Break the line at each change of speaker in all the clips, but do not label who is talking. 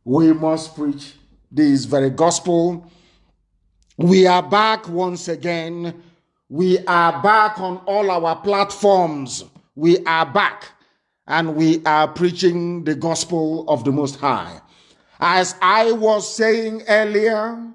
We must preach this very gospel. We are back once again. We are back on all our platforms. We are back and we are preaching the gospel of the Most High. As I was saying earlier,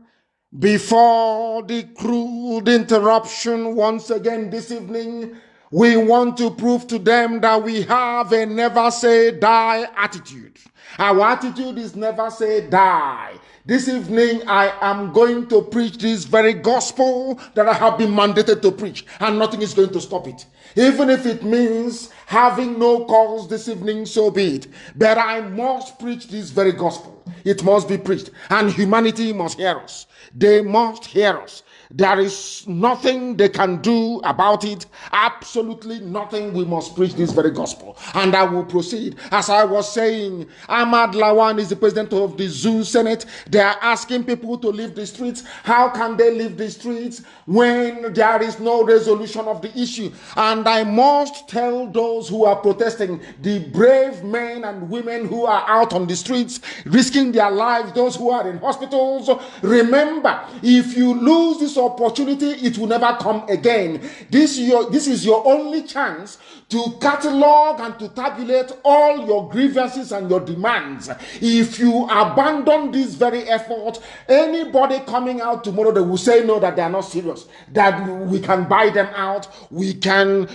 before the crude interruption once again this evening, we want to prove to them that we have a never say die attitude. Our attitude is never say die. This evening, I am going to preach this very gospel that I have been mandated to preach, and nothing is going to stop it. Even if it means having no calls this evening, so be it. But I must preach this very gospel. It must be preached, and humanity must hear us. They must hear us. There is nothing they can do about it. Absolutely nothing. We must preach this very gospel. And I will proceed. As I was saying, Ahmad Lawan is the president of the Zoo Senate. They are asking people to leave the streets. How can they leave the streets when there is no resolution of the issue? And I must tell those who are protesting, the brave men and women who are out on the streets, risking their lives, those who are in hospitals, remember, if you lose this opportunity, it will never come again. This is your only chance to catalog and to tabulate all your grievances and your demands. If you abandon this very effort, anybody coming out tomorrow, they will say no, that they are not serious, that we can buy them out, we can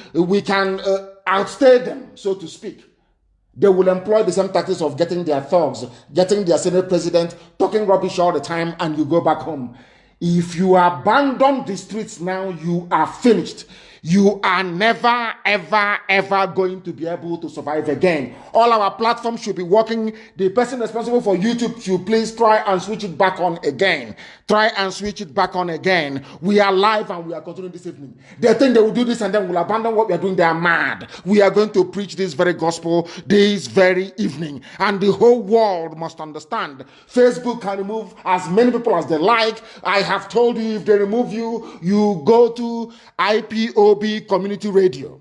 outstay them, so to speak. They will employ the same tactics of getting their thugs, getting their Senate president, talking rubbish all the time, and you go back home. If you abandon the streets now, you are finished. You are never, ever, ever going to be able to survive again. All our platforms should be working. The person responsible for YouTube should please try and switch it back on again. Try and switch it back on again. We are live and we are continuing this evening. They think they will do this and then we'll abandon what we are doing. They are mad. We are going to preach this very gospel this very evening. And the whole world must understand. Facebook can remove as many people as they like. I have told you, if they remove you, you go to IPob Community Radio.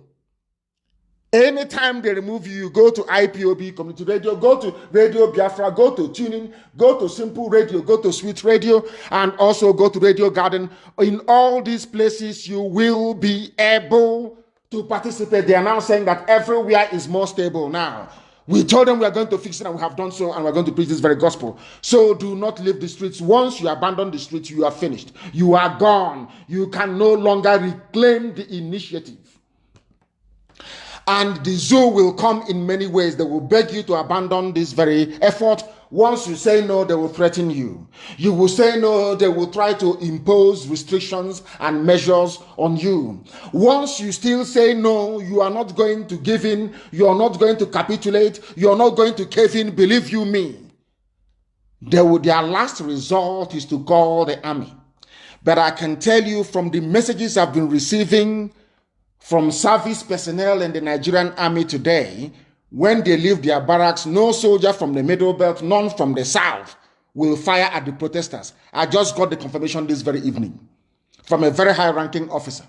Anytime they remove you, you go to IPob Community Radio, go to Radio Biafra, go to Tuning, go to Simple Radio, go to Sweet Radio, and also go to Radio Garden. In all these places, you will be able to participate. They are now saying that everywhere is more stable now. We told them we are going to fix it, and we have done so, and we're going to preach this very gospel. So do not leave the streets. Once you abandon the streets, you are finished. You are gone. You can no longer reclaim the initiative. And the zoo will come in many ways. They will beg you to abandon this very effort. Once you say no, they will threaten you. You will say no, they will try to impose restrictions and measures on you. Once you still say no, you are not going to give in, you are not going to capitulate, you are not going to cave in, believe you me. Their last resort is to call the army. But I can tell you from the messages I've been receiving from service personnel in the Nigerian army today, when they leave their barracks, no soldier from the Middle Belt, none from the South, will fire at the protesters. I just got the confirmation this very evening from a very high-ranking officer.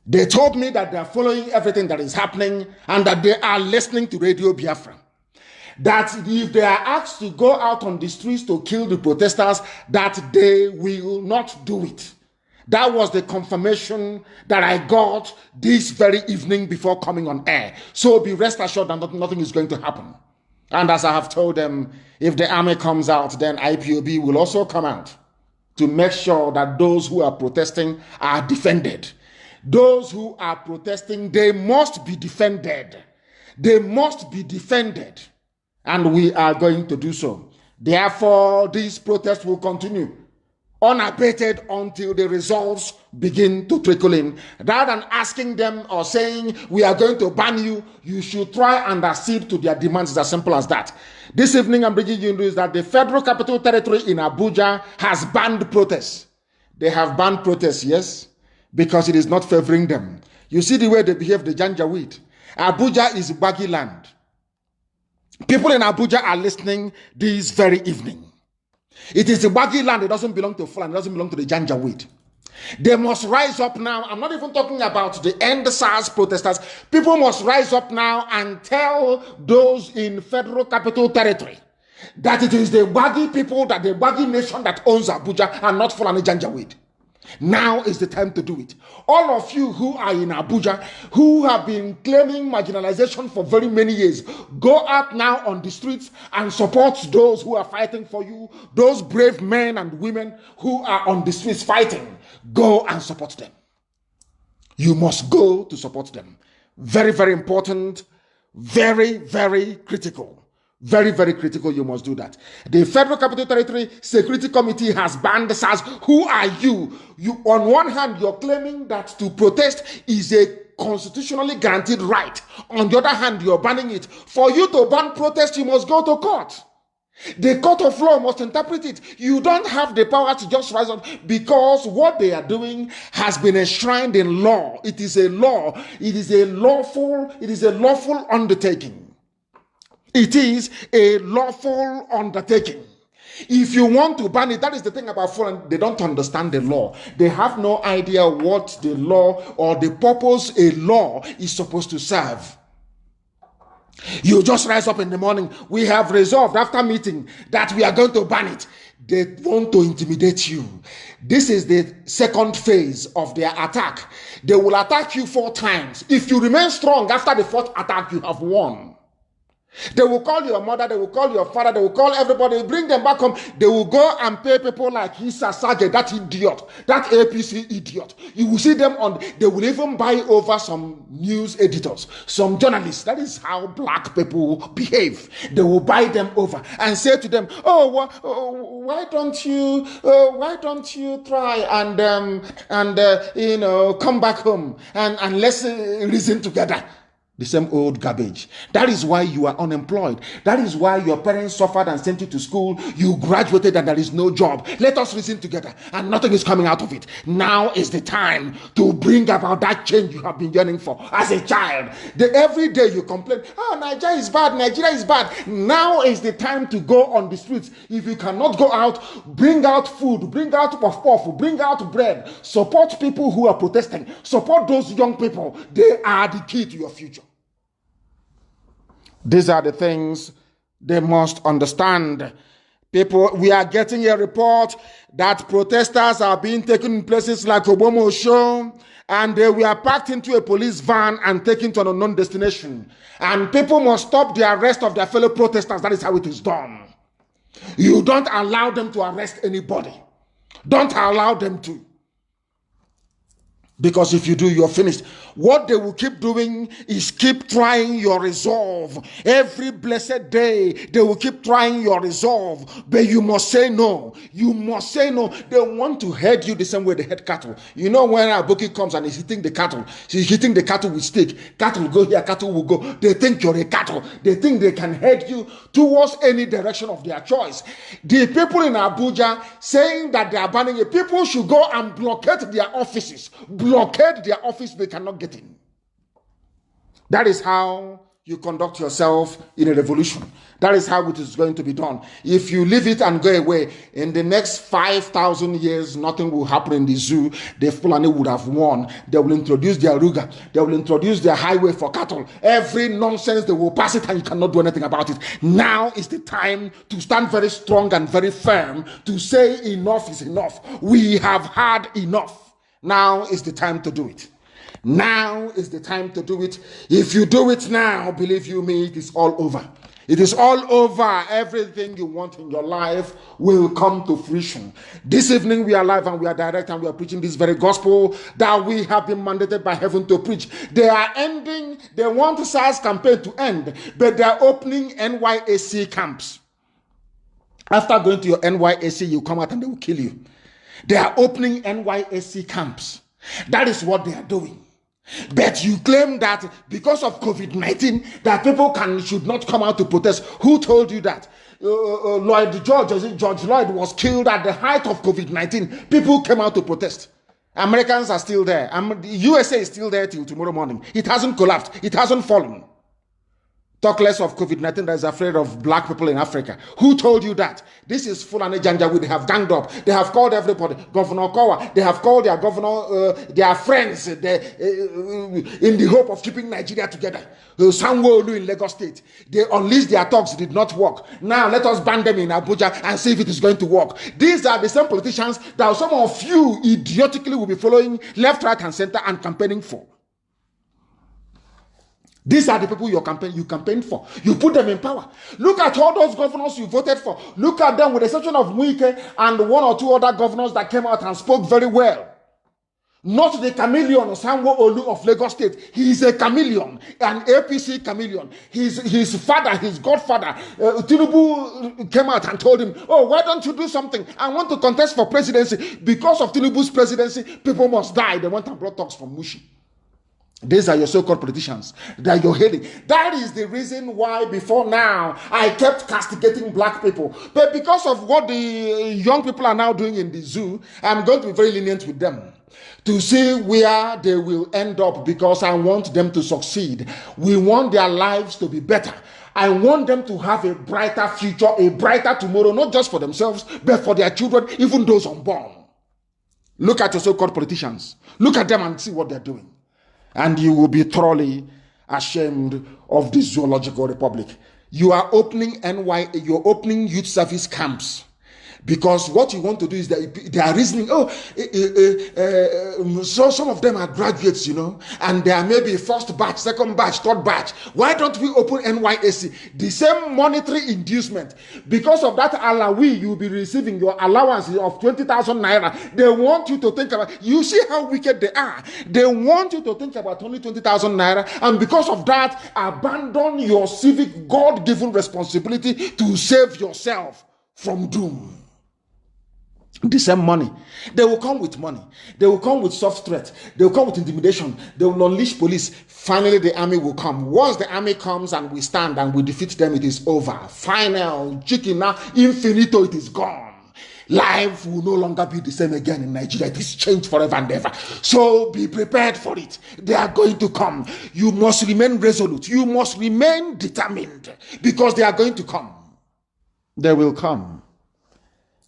They told me that they are following everything that is happening and that they are listening to Radio Biafra. That if they are asked to go out on the streets to kill the protesters, that they will not do it. That was the confirmation that I got this very evening before coming on air. So be rest assured that nothing is going to happen. And as I have told them, if the army comes out, then IPob will also come out to make sure that those who are protesting are defended. Those who are protesting, they must be defended. They must be defended. And we are going to do so. Therefore, this protest will continue unabated until the results begin to trickle in. Rather than asking them or saying, we are going to ban you, you should try and accede to their demands. It's as simple as that. This evening, I'm bringing you news that the Federal Capital Territory in Abuja has banned protests. They have banned protests, yes, because it is not favoring them. You see the way they behave, the Janjaweed. Abuja is baggy land. People in Abuja are listening this very evening. It is the baggy land. It doesn't belong to Fulani. It doesn't belong to the Janjaweed. They must rise up now. I'm not even talking about the end SARS protesters. People must rise up now and tell those in Federal Capital Territory
that it is the Baggy people, that the Baggy nation that owns Abuja and not Fulani Janjaweed. Now is the time to do it. All of you who are in Abuja, who have been claiming marginalization for very many years, go out now on the streets and support those who are fighting for you, those brave men and women who are on the streets fighting. Go and support them. You must go to support them. Very, very important. Very, very critical. Very, very critical. You must do that. The Federal Capital Territory Security Committee has banned SARS. Who are you? You, on one hand, you're claiming that to protest is a constitutionally guaranteed right. On the other hand, you're banning it. For you to ban protest, you must go to court. The court of law must interpret it. You don't have the power to just rise up, because what they are doing has been enshrined in law. It is a law. It is a lawful undertaking. It is a lawful undertaking. If you want to ban it, that is the thing about foreign, they don't understand the law. They have no idea what the law or the purpose a law is supposed to serve. You just rise up in the morning. We have resolved after meeting that we are going to ban it. They want to intimidate you. This is the second phase of their attack. They will attack you 4 times. If you remain strong after the 4th attack, you have won. They will call your mother, they will call your father, they will call everybody, bring them back home. They will go and pay people like Issa Sage, that idiot, that APC idiot. You will see them on, they will even buy over some news editors, some journalists. That is how black people behave. They will buy them over and say to them, why don't you try and come back home and let's reason together. The same old garbage. That is why you are unemployed. That is why your parents suffered and sent you to school. You graduated and there is no job. Let us reason together, and nothing is coming out of it. Now is the time to bring about that change you have been yearning for as a child. Every day you complain, Nigeria is bad, Nigeria is bad. Now is the time to go on the streets. If you cannot go out, bring out food, bring out puff, bring out bread. Support people who are protesting. Support those young people. They are the key to your future. These are the things they must understand. People, we are getting a report that protesters are being taken in places like Obomo Show, and they were packed into a police van and taken to an unknown destination. And people must stop the arrest of their fellow protesters. That is how it is done. You don't allow them to arrest anybody. Don't allow them to. Because if you do, you're finished. What they will keep doing is keep trying your resolve. Every blessed day, they will keep trying your resolve. But you must say no. You must say no. They want to head you the same way they head cattle. You know, when a bookie comes and is hitting the cattle, she's hitting the cattle with stick. Cattle will go here, cattle will go. They think you're a cattle. They think they can head you towards any direction of their choice. The people in Abuja saying that they are banning it, people should go and blockade their offices. Blockade their office, they cannot get in. That is how you conduct yourself in a revolution. That is how it is going to be done. If you leave it and go away, in the next 5,000 years, nothing will happen in the zoo. The Fulani would have won. They will introduce their Ruga. They will introduce their highway for cattle. Every nonsense, they will pass it and you cannot do anything about it. Now is the time to stand very strong and very firm to say enough is enough. We have had enough. Now is the time to do it. Now is the time to do it. If you do it now, believe you me, it is all over. It is all over. Everything you want in your life will come to fruition. This evening we are live and we are direct and we are preaching this very gospel that we have been mandated by heaven to preach. They are ending, they want the SARS campaign to end, but they are opening NYSC camps. After going to your NYSC, you come out and they will kill you. They are opening NYSC camps. That is what they are doing. But you claim that because of COVID-19, that people should not come out to protest. Who told you that? George Lloyd was killed at the height of COVID-19. People came out to protest. Americans are still there. The USA is still there till tomorrow morning. It hasn't collapsed. It hasn't fallen. Talk less of COVID-19 that is afraid of black people in Africa. Who told you that? This is Fulani Janjaweed. They have ganged up. They have called everybody. Governor Kowa. They have called their governor, their friends, in the hope of keeping Nigeria together. Sanwo-Olu in Lagos State. They unleashed their talks. Did not work. Now let us ban them in Abuja and see if it is going to work. These are the same politicians that some of you idiotically will be following left, right, and center and campaigning for. These are the people you campaigned for. You put them in power. Look at all those governors you voted for. Look at them, with the exception of Muike and one or two other governors that came out and spoke very well. Not the chameleon Sanwo-Olu of Lagos State. He is a chameleon, an APC chameleon. His father, his godfather, Tinubu came out and told him, oh, why don't you do something? I want to contest for presidency. Because of Tinubu's presidency, people must die. They went and brought talks from Mushi. These are your so-called politicians that you're hating. That is the reason why before now I kept castigating black people. But because of what the young people are now doing in the zoo, I'm going to be very lenient with them to see where they will end up, because I want them to succeed. We want their lives to be better. I want them to have a brighter future, a brighter tomorrow, not just for themselves, but for their children, even those unborn. Look at your so-called politicians. Look at them and see what they're doing. And you will be thoroughly ashamed of this zoological republic. You are opening you're opening youth service camps. Because what you want to do is that they are reasoning, so some of them are graduates, and they are maybe first batch, second batch, third batch. Why don't we open NYSC? The same monetary inducement. Because of that alawi, you'll be receiving your allowance of 20,000 naira. They want you to think about, you see how wicked they are. They want you to think about only 20,000 naira. And because of that, abandon your civic God-given responsibility to save yourself from doom. The same money. They will come with money. They will come with soft threat. They will come with intimidation. They will unleash police. Finally, the army will come. Once the army comes and we stand and we defeat them, it is over. Final. Chicken now. Infinito, it is gone. Life will no longer be the same again in Nigeria. It is changed forever and ever. So be prepared for it. They are going to come. You must remain resolute. You must remain determined, because they are going to come. They will come.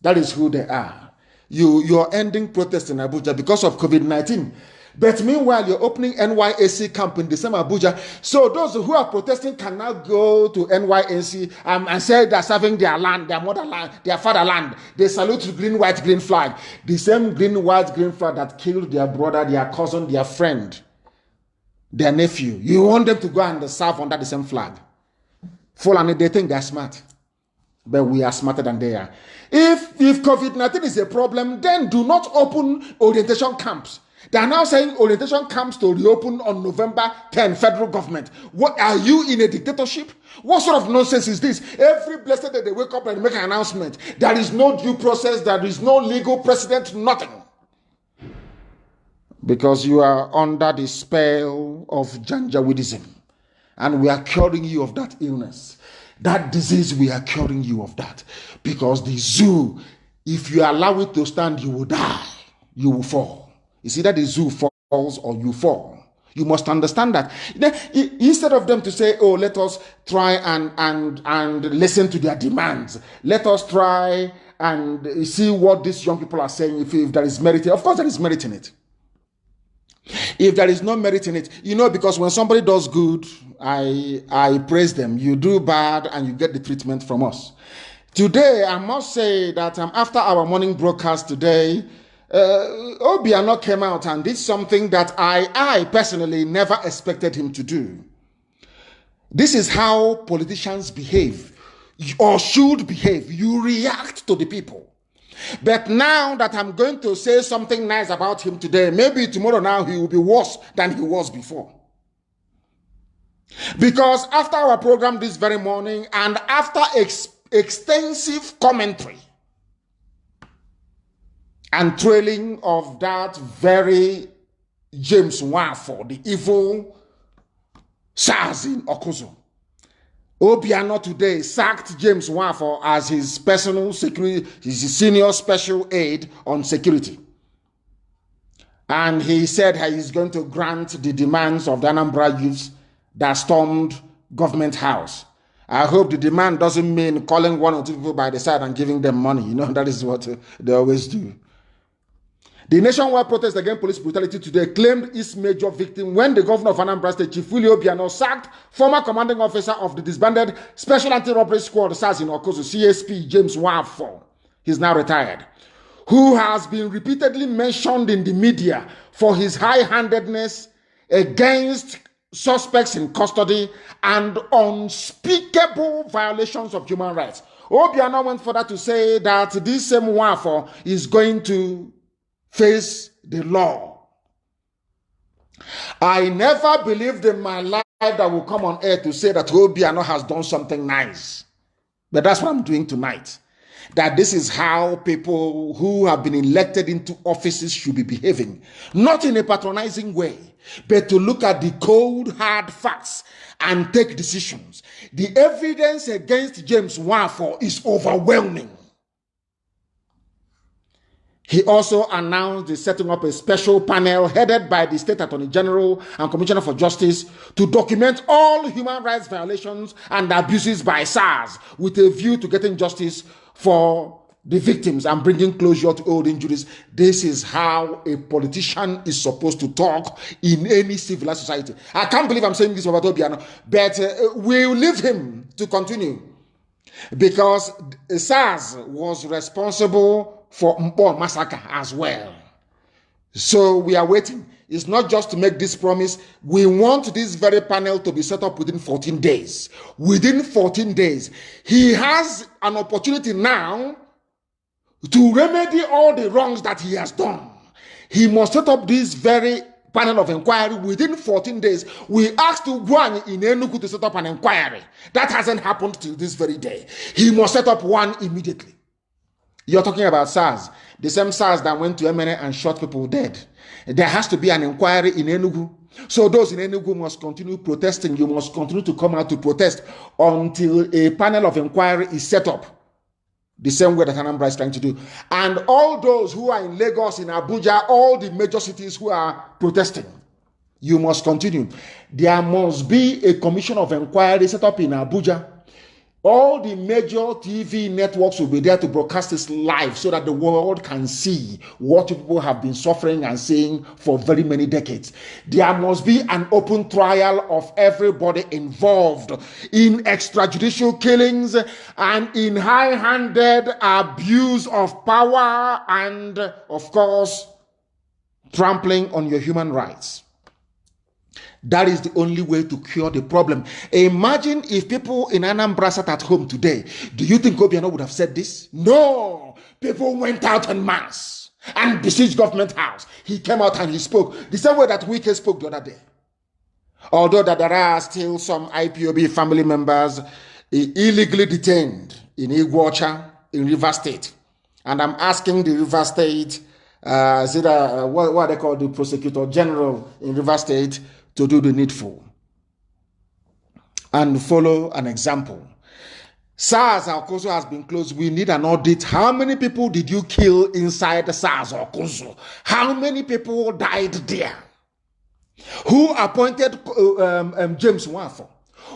That is who they are. You're ending protests in Abuja because of COVID-19. But meanwhile, you're opening NYSC camp in the same Abuja. So those who are protesting can now go to NYSC and say they're serving their land, their motherland, their fatherland. They salute the green, white, green flag. The same green, white, green flag that killed their brother, their cousin, their friend, their nephew. You want them to go and serve under the same flag. Fulani, they think they're smart. But we are smarter than they are. If COVID-19 is a problem, then do not open orientation camps. They are now saying orientation camps to reopen on November 10, federal government. What, are you in a dictatorship? What sort of nonsense is this? Every blessed day they wake up and make an announcement. There is no due process, there is no legal precedent, nothing. Because you are under the spell of Janjaweedism. And we are curing you of that illness. That disease, we are curing you of that. Because the zoo, if you allow it to stand, you will die. You will fall. You see that the zoo falls or you fall. You must understand that. Instead of them to say, oh, let us try and listen to their demands. Let us try and see what these young people are saying, if there is merit. Of course, there is merit in it. If there is no merit in it, because when somebody does good, I praise them. You do bad and you get the treatment from us. Today, I must say that after our morning broadcast today, Obiano came out and did something that I personally never expected him to do. This is how politicians behave, or should behave. You react to the people. But now that I'm going to say something nice about him today, maybe tomorrow now he will be worse than he was before. Because after our program this very morning, and after extensive commentary and trailing of that very James Nwafọ, the evil SARS in Okuzo, Obiano today sacked James Nwafọ as his personal security, his senior special aide on security. And he said he is going to grant the demands of the Anambra youths that stormed government house. I hope the demand doesn't mean calling one or two people by the side and giving them money. You know, that is what they always do. The nationwide protest against police brutality today claimed its major victim when the governor of Anambra State, Chief Willie Obiano, sacked former commanding officer of the disbanded Special Anti-Robbery Squad, SARS in Okozu, CSP James Nwafọ. He's now retired, who has been repeatedly mentioned in the media for his high-handedness against suspects in custody and unspeakable violations of human rights. Obiano went further to say that this same Nwafọ is going to face the law. I never believed in my life that will come on air to say that Obiano has done something nice. But that's what I'm doing tonight. That this is how people who have been elected into offices should be behaving. Not in a patronizing way, but to look at the cold, hard facts and take decisions. The evidence against James Nwafọ is overwhelming. He also announced the setting up a special panel headed by the State Attorney General and Commissioner for Justice to document all human rights violations and abuses by SARS with a view to getting justice for the victims and bringing closure to old injuries. This is how a politician is supposed to talk in any civilized society. I can't believe I'm saying this about Obiano, but we'll leave him to continue because SARS was responsible for Mpo massacre as well. So we are waiting. It's not just to make this promise. We want this very panel to be set up within 14 days. Within 14 days. He has an opportunity now to remedy all the wrongs that he has done. He must set up this very panel of inquiry within 14 days. We asked Gwani in Enugu to set up an inquiry. That hasn't happened till this very day. He must set up one immediately. You're talking about SARS, the same SARS that went to Emene and shot people dead. There has to be an inquiry in Enugu. So those in Enugu must continue protesting. You must continue to come out to protest until a panel of inquiry is set up. The same way that Anambra is trying to do. And all those who are in Lagos, in Abuja, all the major cities who are protesting, you must continue. There must be a commission of inquiry set up in Abuja. All the major TV networks will be there to broadcast this live so that the world can see what people have been suffering and saying for very many decades. There must be an open trial of everybody involved in extrajudicial killings and in high-handed abuse of power and, of course, trampling on your human rights. That is the only way to cure the problem. Imagine if people in Anambra sat at home today. Do you think Obiano would have said this? No. People went out en masse and besieged government house. He came out and he spoke the same way that Wike spoke the other day. Although that there are still some IPob family members illegally detained in Iguacha, in River State. And I'm asking the River State, what they call the Prosecutor General in River State, to do the needful and follow an example. SARS Okozo has been closed. We need an audit. How many people did you kill inside the SARS Okozo? How many people died there? Who appointed James Nwafọ?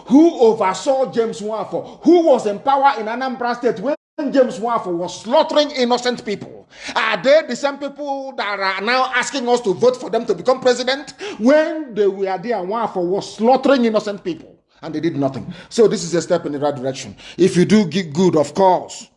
Who oversaw James Nwafọ? Who was in power in Anambra State when James Nwafọ was slaughtering innocent people? Are they the same people that are now asking us to vote for them to become president? When they were there, Nwafọ was slaughtering innocent people and they did nothing. So this is a step in the right direction. If you do good, of course,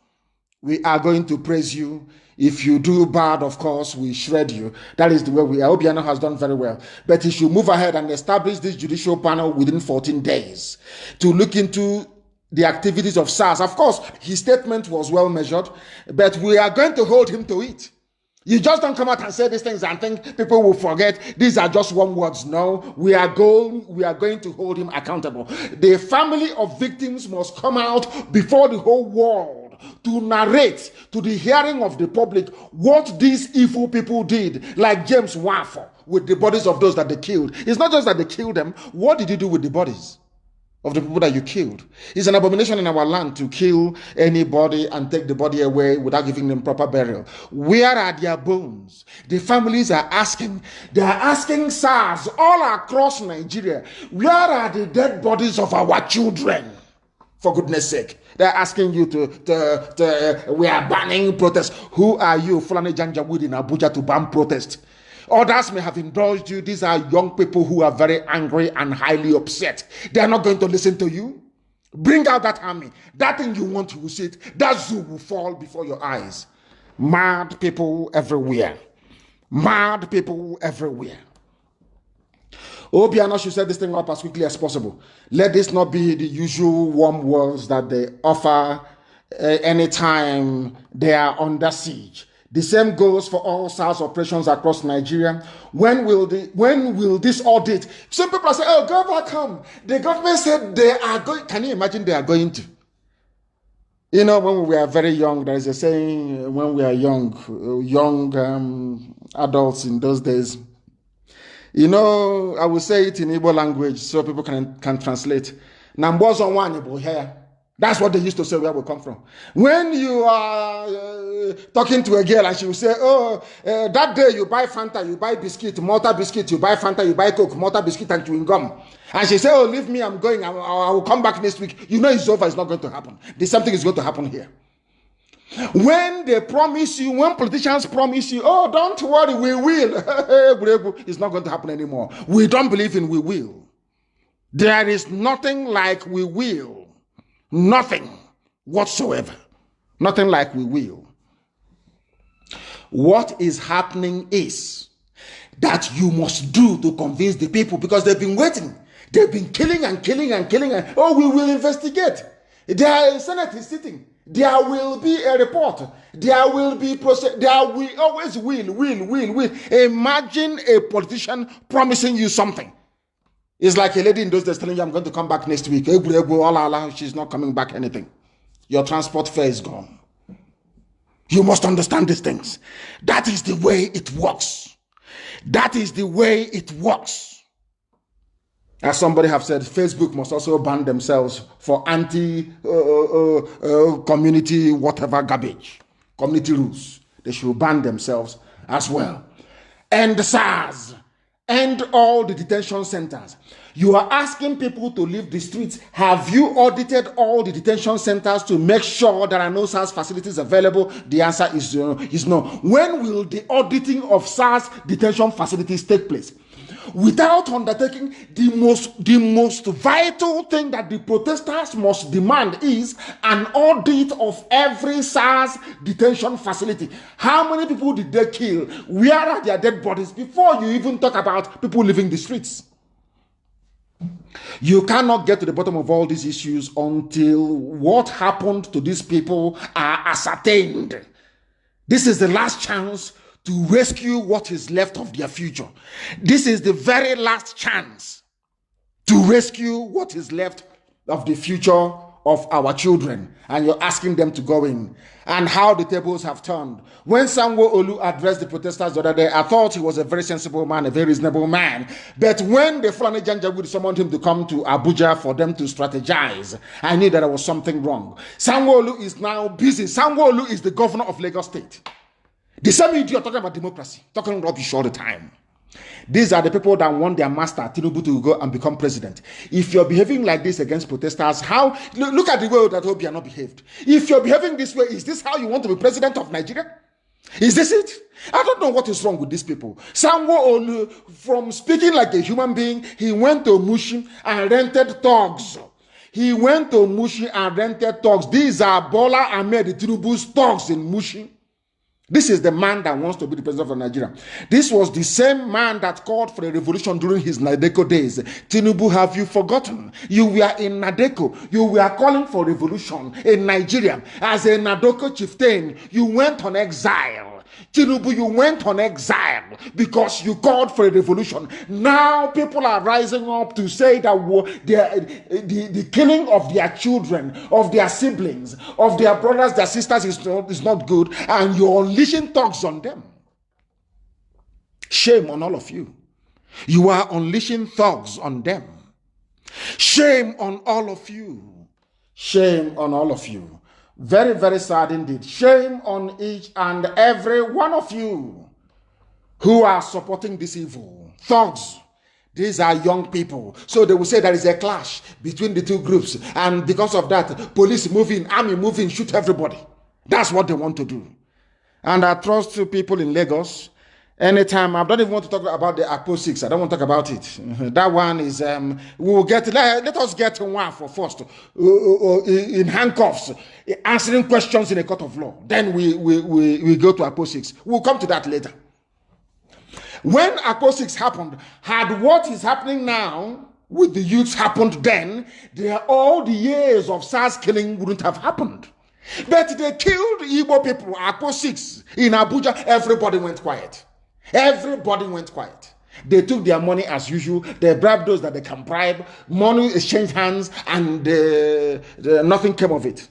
we are going to praise you. If you do bad, of course, we shred you. That is the way we are. Obiano has done very well. But he should move ahead and establish this judicial panel within 14 days to look into the activities of SARS. Of course, his statement was well measured, but we are going to hold him to it. You just don't come out and say these things and think people will forget. These are just one words. No, we are going to hold him accountable. The family of victims must come out before the whole world to narrate to the hearing of the public what these evil people did, like James Nwafọ, with the bodies of those that they killed. It's not just that they killed them. What did you do with the bodies? of the people that you killed. It's an abomination in our land to kill anybody and take the body away without giving them proper burial. Where are their bones? The families are asking. They are asking SARS all across Nigeria, where are the dead bodies of our children? For goodness sake. They're asking you we are banning protests. Who are you, Fulani Janjaweed in Abuja, to ban protest? Others may have indulged you. These are young people who are very angry and highly upset. They are not going to listen to you. Bring out that army. That thing you want, you will see it. That zoo will fall before your eyes. Mad people everywhere. Mad people everywhere. Obiano should set this thing up as quickly as possible. Let this not be the usual warm words that they offer anytime they are under siege. The same goes for all SARS operations across Nigeria. When will this audit? Some people are saying, oh, go back home. The government said they are going. Can you imagine they are going to? You know, when we were very young, there is a saying, when we are young adults in those days, you know, I will say it in Igbo language so people can translate. Nambozo Wanyebo here. That's what they used to say where we come from. When you are talking to a girl and she will say, oh, that day you buy Fanta, you buy biscuit, Malta biscuit, you buy Fanta, you buy Coke, Malta biscuit and chewing gum. And she say, oh, leave me, I'm going, I will come back next week. You know it's over, it's not going to happen. There's something is going to happen here. When they promise you, when politicians promise you, oh, don't worry, we will. It's not going to happen anymore. We don't believe in we will. There is nothing like we will. Nothing whatsoever. Nothing like we will. What is happening is that you must do to convince the people, because they've been waiting. They've been killing and killing and killing. And, oh, we will investigate. The Senate is sitting. There will be a report. There will be process. There will always will. Imagine a politician promising you something. It's like a lady in those days telling you, I'm going to come back next week. She's not coming back anything. Your transport fare is gone. You must understand these things. That is the way it works. That is the way it works. As somebody have said, Facebook must also ban themselves for anti-community whatever garbage. Community rules. They should ban themselves as well. And the SARS. And all the detention centers. You are asking people to leave the streets. Have you audited all the detention centers to make sure there are no SARS facilities available? The answer is no. When will the auditing of SARS detention facilities take place? Without undertaking the most vital thing that the protesters must demand is an audit of every SARS detention facility. How many people did they kill? Where are their dead bodies? Before you even talk about people leaving the streets. You cannot get to the bottom of all these issues until what happened to these people are ascertained. This is the last chance to rescue what is left of their future. This is the very last chance to rescue what is left of the future of our children. And you're asking them to go in. And how the tables have turned. When Sanwo-Olu addressed the protesters the other day, I thought he was a very sensible man, a very reasonable man. But when the Fulani Janjaweed summoned him to come to Abuja for them to strategize, I knew that there was something wrong. Sanwo-Olu is now busy. Sanwo-Olu is the governor of Lagos State. The same idiot talking about democracy, talking rubbish all the time. These are the people that want their master, Tinubu, to go and become president. If you're behaving like this against protesters, how? Look at the way that Obiano behaved. If you're behaving this way, is this how you want to be president of Nigeria? Is this it? I don't know what is wrong with these people. Sanwo-Olu, from speaking like a human being, he went to Mushi and rented thugs. He went to Mushi and rented thugs. These are Bola Ahmed Tinubu's thugs in Mushi. This is the man that wants to be the president of Nigeria. This was the same man that called for a revolution during his Nadeko days. Tinubu, have you forgotten? You were in Nadeko. You were calling for revolution in Nigeria. As a Nadeko chieftain, you went on exile. Tinubu, you went on exile because you called for a revolution. Now people are rising up to say that the killing of their children, of their siblings, of their brothers, their sisters is not good, and you're unleashing thugs on them. Shame on all of you. You are unleashing thugs on them. Shame on all of you. Shame on all of you. Very, very sad indeed. Shame on each and every one of you who are supporting this evil. Thugs. These are young people. So they will say there is a clash between the two groups. And because of that, police move in, army move in, shoot everybody. That's what they want to do. And I trust people in Lagos. Anytime, I don't even want to talk about the IPob 6. I don't want to talk about it. That one is, we'll get, let us get one for first, in handcuffs, answering questions in a court of law. Then we go to IPob 6. We'll come to that later. When IPob 6 happened, had what is happening now with the youths happened then, all the years of SARS killing wouldn't have happened. But they killed Igbo people, IPob 6, in Abuja. Everybody went quiet. Everybody went quiet. They took their money as usual. They bribed those that they can bribe. Money exchanged hands, and nothing came of it.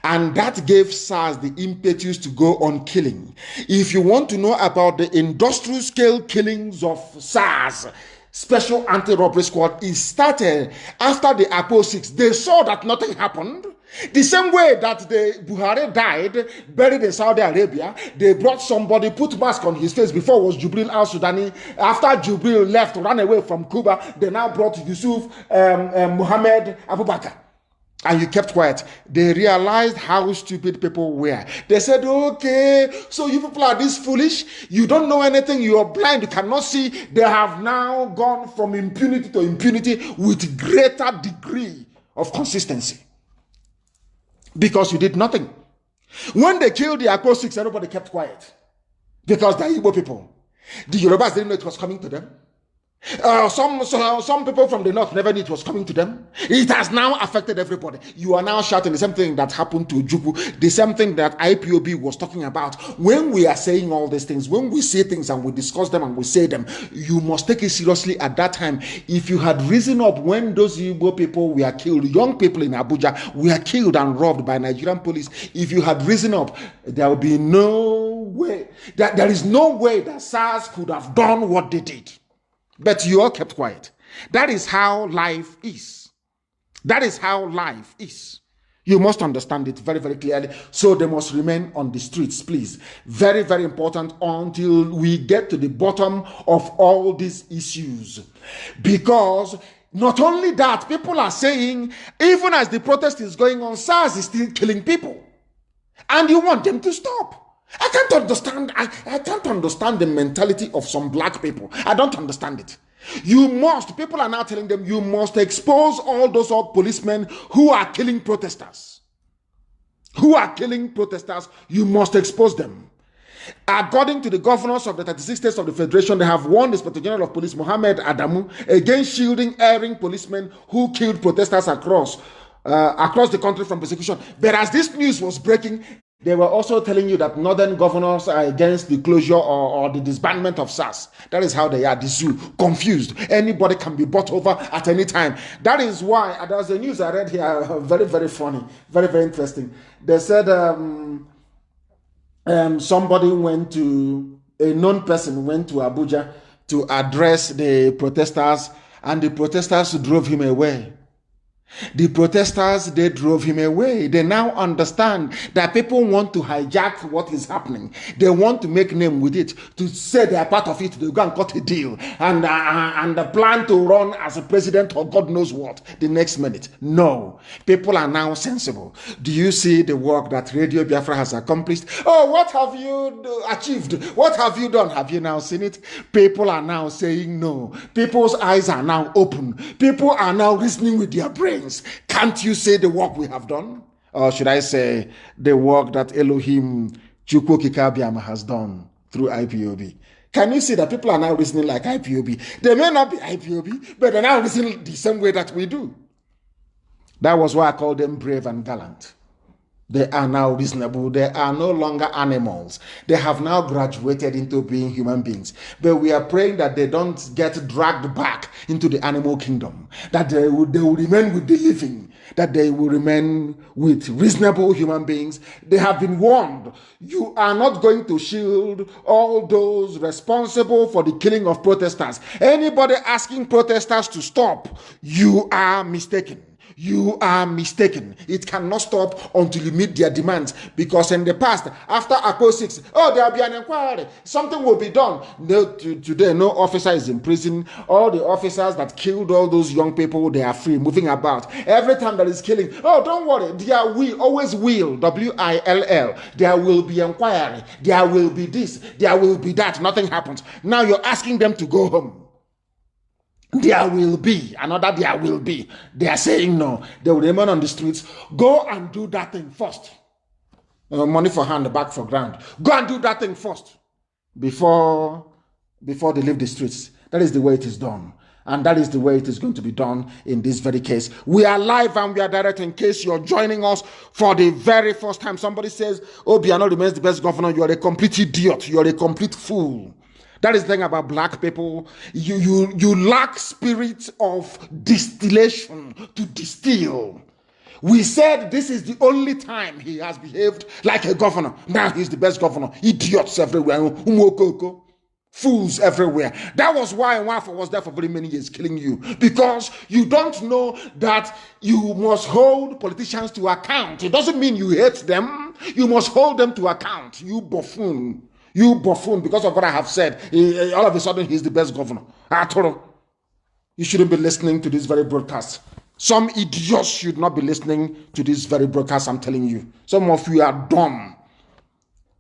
And that gave SARS the impetus to go on killing. If you want to know about the industrial scale killings of SARS, Special Anti-Robbery Squad, it started after the IPob 6. They saw that nothing happened. The same way that the Buhari died, buried in Saudi Arabia, they brought somebody, put mask on his face. Before it was Jubril al-Sudani. After Jubril left, ran away from Cuba, they now brought Yusuf Muhammad Abubakar. And you kept quiet. They realized how stupid people were. They said, okay, so you people are this foolish. You don't know anything. You are blind. You cannot see. They have now gone from impunity to impunity with greater degree of consistency. Because you did nothing. When they killed the IPob 6, everybody kept quiet. Because they're Igbo people. The Yorubas didn't know it was coming to them. Some people from the north never knew it was coming to them. It has now affected everybody. You are now shouting the same thing that happened to Ojukwu, the same thing that IPob was talking about. When we are saying all these things, when we say things and we discuss them and we say them, you must take it seriously at that time. If you had risen up when those Igbo people were killed, young people in Abuja were killed and robbed by Nigerian police, if you had risen up, there would be no way, there is no way that SARS could have done what they did. But you all kept quiet. That is how life is. That is how life is. You must understand it very, very clearly. So they must remain on the streets, please. Very, very important until we get to the bottom of all these issues. Because not only that, people are saying, even as the protest is going on, SARS is still killing people. And you want them to stop. I can't understand. I can't understand the mentality of some black people. I don't understand it. You must, people are now telling them, you must expose all those policemen who are killing protesters. Who are killing protesters, you must expose them. According to the governors of the 36 states of the Federation, they have warned the Inspector General of Police, Mohammed Adamu, against shielding erring policemen who killed protesters across the country from persecution. But as this news was breaking, they were also telling you that northern governors are against the closure or the disbandment of SARS. That is how they are, the zoo, confused. Anybody can be bought over at any time. That is why, there was a news I read here, very, very funny, very, very interesting. They said somebody went to, a known person went to Abuja to address the protesters, and the protesters drove him away. The protesters, they drove him away. They now understand that people want to hijack what is happening. They want to make name with it, to say they are part of it. They go and cut a deal and plan to run as a president or God knows what the next minute. No, people are now sensible. Do you see the work that Radio Biafra has accomplished? Oh, what have you achieved? What have you done? Have you now seen it? People are now saying no. People's eyes are now open. People are now reasoning with their brains. Can't you say the work we have done? Or should I say the work that Elohim Chukwu Kikabiama has done through IPob? Can you see that people are now reasoning like IPob? They may not be IPob, but they're now reasoning the same way that we do. That was why I called them brave and gallant. They are now reasonable. They are no longer animals. They have now graduated into being human beings. But we are praying that they don't get dragged back into the animal kingdom. That they will remain with the living. that they will remain with reasonable human beings. They have been warned. You are not going to shield all those responsible for the killing of protesters. Anybody asking protesters to stop, you are mistaken. You are mistaken. It cannot stop until you meet their demands. Because in the past, after Akko 6, there will be an inquiry. Something will be done. No, today, no officer is in prison. All the officers that killed all those young people, they are free, moving about. Every time there is killing, don't worry. There will, always will, W-I-L-L. There will be inquiry. There will be this. There will be that. Nothing happens. Now you're asking them to go home. There will be, another there will be. They are saying no. They will remain on the streets. Go and do that thing first. Money for hand, back for ground. Go and do that thing first. Before they leave the streets. That is the way it is done. And that is the way it is going to be done in this very case. We are live and we are direct in case you're joining us for the very first time. Somebody says, Obiano remains the best governor. You are a complete idiot. You are a complete fool. That is the thing about black people. You lack spirit of distillation to distill. We said this is the only time he has behaved like a governor. Now he's the best governor. Idiots everywhere. Fools everywhere. That was why Nwafo was there for very many years killing you. Because you don't know that you must hold politicians to account. It doesn't mean you hate them. You must hold them to account. You buffoon. You buffoon, because of what I have said, all of a sudden he's the best governor. You shouldn't be listening to this very broadcast. Some idiots should not be listening to this very broadcast, I'm telling you. Some of you are dumb.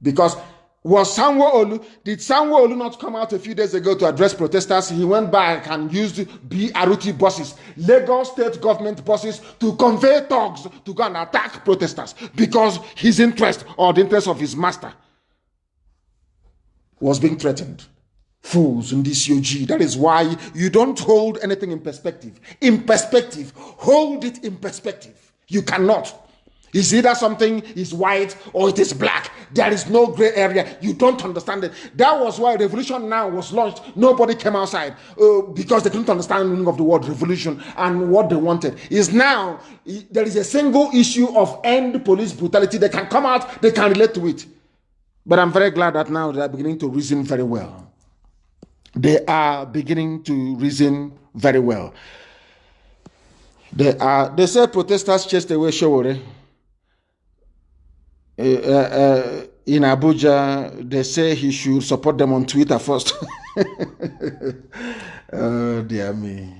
Because did Sanwo-Olu not come out a few days ago to address protesters? He went back and used BRT buses, Lagos state government buses, to convey thugs to go and attack protesters because his interest or the interest of his master was being threatened. Fools in this UG. That is why you don't hold anything in perspective. In perspective, hold it in perspective. You cannot. It's either something is white or it is black. There is no gray area. You don't understand it. That was why Revolution Now was launched. Nobody came outside because they couldn't understand the meaning of the word revolution and what they wanted. Is now there is a single issue of end police brutality. They can come out, they can relate to it. But I'm very glad that now they are beginning to reason very well. They are beginning to reason very well. They say protesters chased away Showore. In Abuja, they say he should support them on Twitter first. Oh dear me.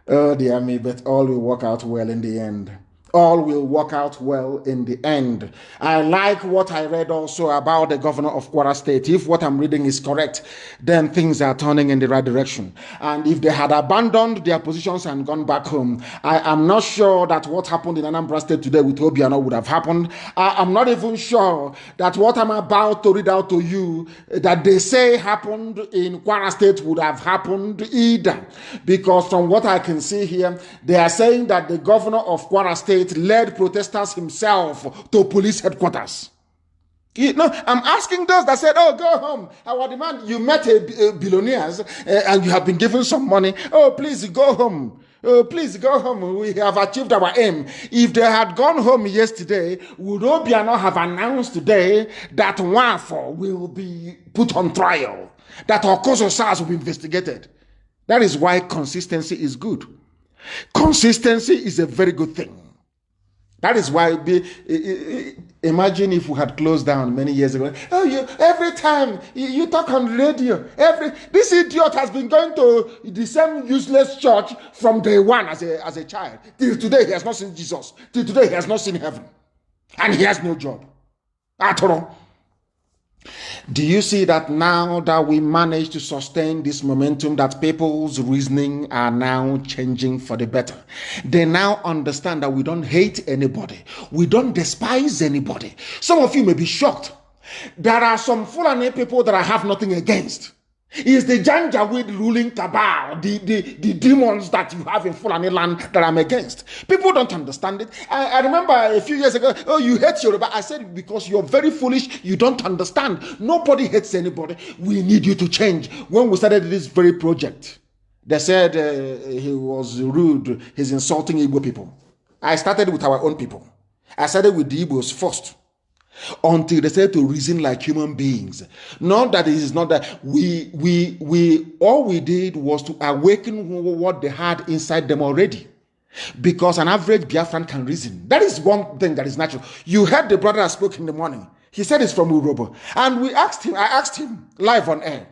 Oh dear me, but all will work out well in the end. All will work out well in the end. I like what I read also about the governor of Kwara State. If what I'm reading is correct, then things are turning in the right direction. And if they had abandoned their positions and gone back home, I am not sure that what happened in Anambra State today with Obiano would have happened. I'm not even sure that what I'm about to read out to you, that they say happened in Kwara State would have happened either. Because from what I can see here, they are saying that the governor of Kwara State led protesters himself to police headquarters. I'm asking those that said, go home. Our demand, you met billionaires and you have been given some money. Please go home. Please go home. We have achieved our aim. If they had gone home yesterday, would Obiano have announced today that Nwafo will be put on trial? That Okoso SARS will be investigated? That is why consistency is good. Consistency is a very good thing. That is why, imagine if we had closed down many years ago. Every time you talk on radio, this idiot has been going to the same useless church from day one as a child. Till today, he has not seen Jesus. Till today, he has not seen heaven. And he has no job at all. Do you see that now that we managed to sustain this momentum, that people's reasoning are now changing for the better? They now understand that we don't hate anybody. We don't despise anybody. Some of you may be shocked. There are some Fulani people that I have nothing against. It's the Janjaweed ruling cabal, the demons that you have in Fulani land that I'm against. People don't understand it. I remember a few years ago, you hate Yoruba. I said, because you're very foolish, you don't understand. Nobody hates anybody. We need you to change. When we started this very project, they said he was rude, he's insulting Igbo people. I started with our own people. I started with the Igbos first, until they started to reason like human beings. Not that it is not that all we did was to awaken what they had inside them already. Because an average Biafran can reason. That is one thing that is natural. You heard the brother that spoke in the morning. He said it's from Urobo. And I asked him live on air,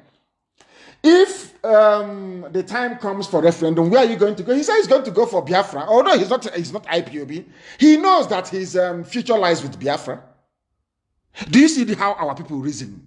if the time comes for referendum, where are you going to go? He said he's going to go for Biafra. Although he's not IPob. He knows that his future lies with Biafra. Do you see how our people reason?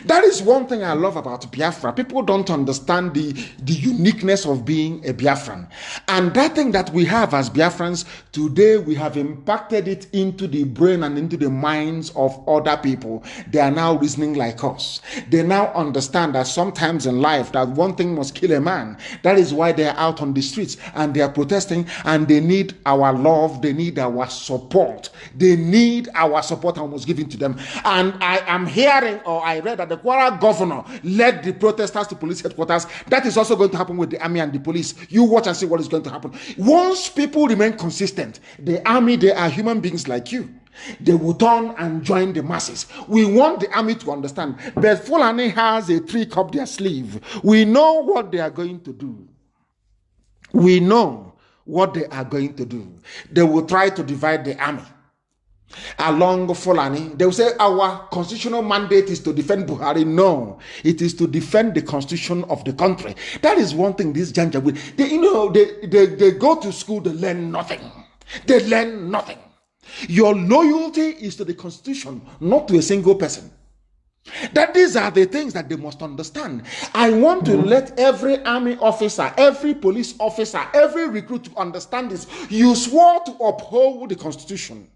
That is one thing I love about Biafra. People don't understand the uniqueness of being a Biafran. And that thing that we have as Biafrans, today we have impacted it into the brain and into the minds of other people. They are now reasoning like us. They now understand that sometimes in life that one thing must kill a man. That is why they are out on the streets and they are protesting, and they need our love. They need our support. They need our support, and we must give it to them. And I am hearing, or I read that the Kwara governor led the protesters to police headquarters. That is also going to happen with the army and the police. You watch and see what is going to happen. Once people remain consistent, the army, they are human beings like you. They will turn and join the masses. We want the army to understand that Fulani has a trick up their sleeve. We know what they are going to do. We know what they are going to do. They will try to divide the army along Fulani. They will say our constitutional mandate is to defend Buhari. No, it is to defend the constitution of the country. That is one thing this Janjaweed, they go to school, they learn nothing. They learn nothing. Your loyalty is to the constitution, not to a single person. That these are the things that they must understand. I want to let every army officer, every police officer, every recruit to understand this. You swore to uphold the constitution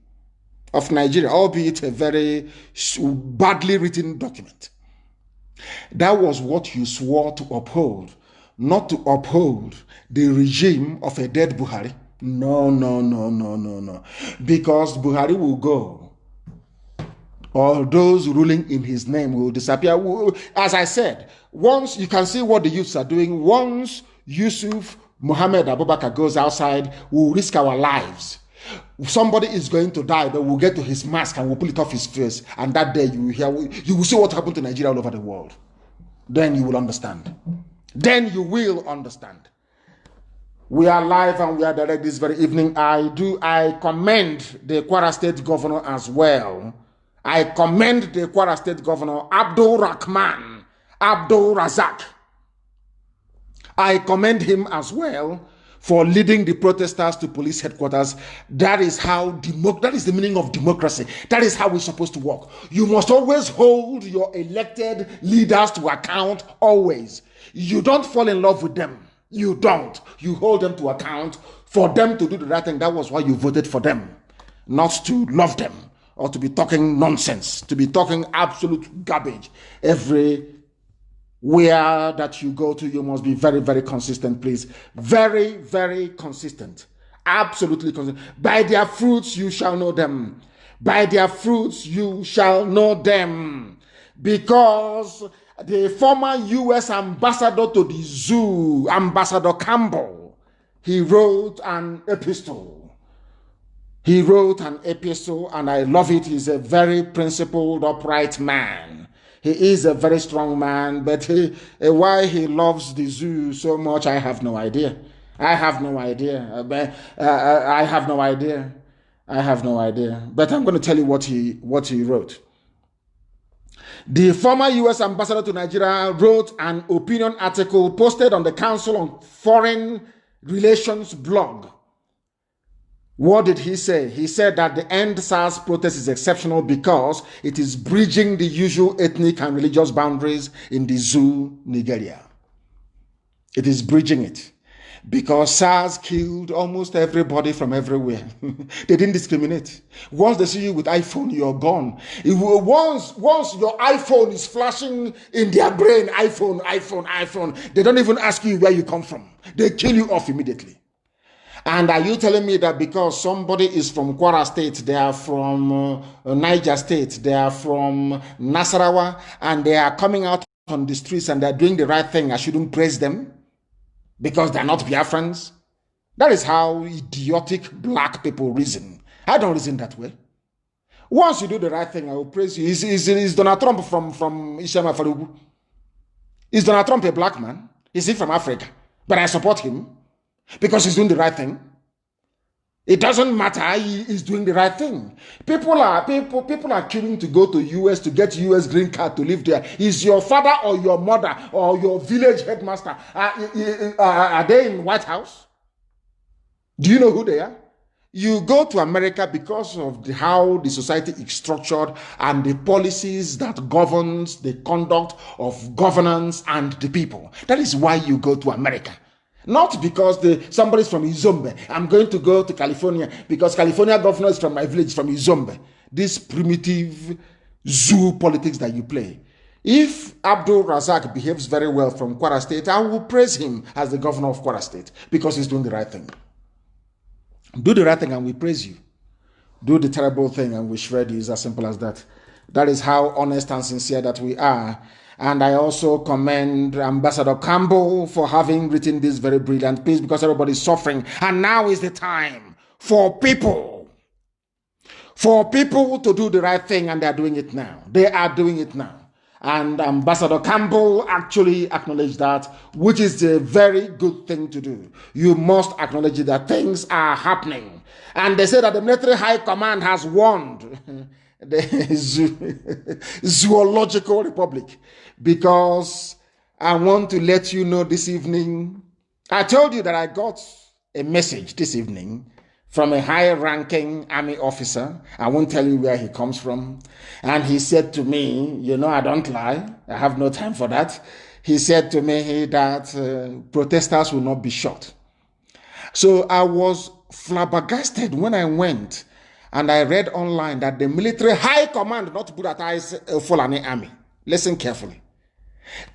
of Nigeria, albeit a very badly written document. That was what you swore to uphold, not to uphold the regime of a dead Buhari. No. Because Buhari will go. All those ruling in his name will disappear. As I said, once you can see what the youths are doing, once Yusuf Muhammad Abubakar goes outside, we'll risk our lives. Somebody is going to die, but we'll get to his mask and we'll pull it off his face. And that day you will see what happened to Nigeria all over the world. Then you will understand. Then you will understand. We are live and we are direct this very evening. I commend the Kwara State Governor as well. I commend the Kwara State Governor, Abdul Rahman, Abdul Razak. I commend him as well for leading the protesters to police headquarters. That is that is the meaning of democracy. That is how we're supposed to work. You must always hold your elected leaders to account, always. You don't fall in love with them. You don't. You hold them to account for them to do the right thing. That was why you voted for them, not to love them or to be talking nonsense, to be talking absolute garbage. Everywhere that you go to, you must be very, very consistent, please. Very, very consistent. Absolutely consistent. By their fruits you shall know them. By their fruits you shall know them. Because the former U.S. ambassador to the zoo, Ambassador Campbell, he wrote an epistle. He wrote an epistle, and I love it. He's a very principled, upright man. He is a very strong man, but why he loves the zoo so much, I have no idea. I have no idea. I have no idea. I have no idea. But I'm going to tell you what he wrote. The former U.S. ambassador to Nigeria wrote an opinion article posted on the Council on Foreign Relations blog. What did he say? He said that the End SARS protest is exceptional because it is bridging the usual ethnic and religious boundaries in the zoo, Nigeria. It is bridging it. Because SARS killed almost everybody from everywhere. They didn't discriminate. Once they see you with iPhone, you're gone. Once your iPhone is flashing in their brain, iPhone, they don't even ask you where you come from. They kill you off immediately. And are you telling me that because somebody is from Kwara State, they are from Niger State, they are from Nasarawa, and they are coming out on the streets and they're doing the right thing, I shouldn't praise them? Because they're not Biafrans? That is how idiotic black people reason. I don't reason that way. Once you do the right thing, I will praise you. Is Donald Trump from Ishama Farugu? Is Donald Trump a black man? Is he from Africa? But I support him because he's doing the right thing. It doesn't matter, he is doing the right thing. People are queuing to go to US to get US green card to live there. Is your father or your mother or your village headmaster, are they in White House? Do you know who they are? You go to America because of how the society is structured and the policies that governs the conduct of governance and the people. That is why you go to America. Not because somebody's from Izombe. I'm going to go to California because California governor is from my village, from Izombe. This primitive zoo politics that you play. If Abdul Razak behaves very well from Kwara State, I will praise him as the governor of Kwara State because he's doing the right thing. Do the right thing and we praise you. Do the terrible thing and we shred you. It's as simple as that. That is how honest and sincere that we are. And I also commend Ambassador Campbell for having written this very brilliant piece because everybody is suffering. And now is the time for people to do the right thing, and they are doing it now. They are doing it now. And Ambassador Campbell actually acknowledged that, which is a very good thing to do. You must acknowledge that things are happening. And they say that the military high command has warned the zoological republic, because I want to let you know this evening, I told you that I got a message this evening from a high-ranking army officer. I won't tell you where he comes from. And he said to me, you know, I don't lie. I have no time for that. He said to me that protesters will not be shot. So I was flabbergasted when I went and I read online that the military high command, not Buratai Fulani army. Listen carefully.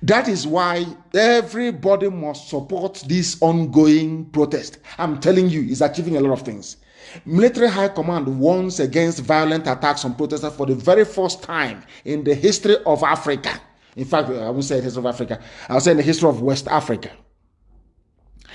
That is why everybody must support this ongoing protest. I'm telling you, it's achieving a lot of things. Military high command warns against violent attacks on protesters for the very first time in the history of Africa. In fact, I won't say the history of Africa. I'll say in the history of West Africa.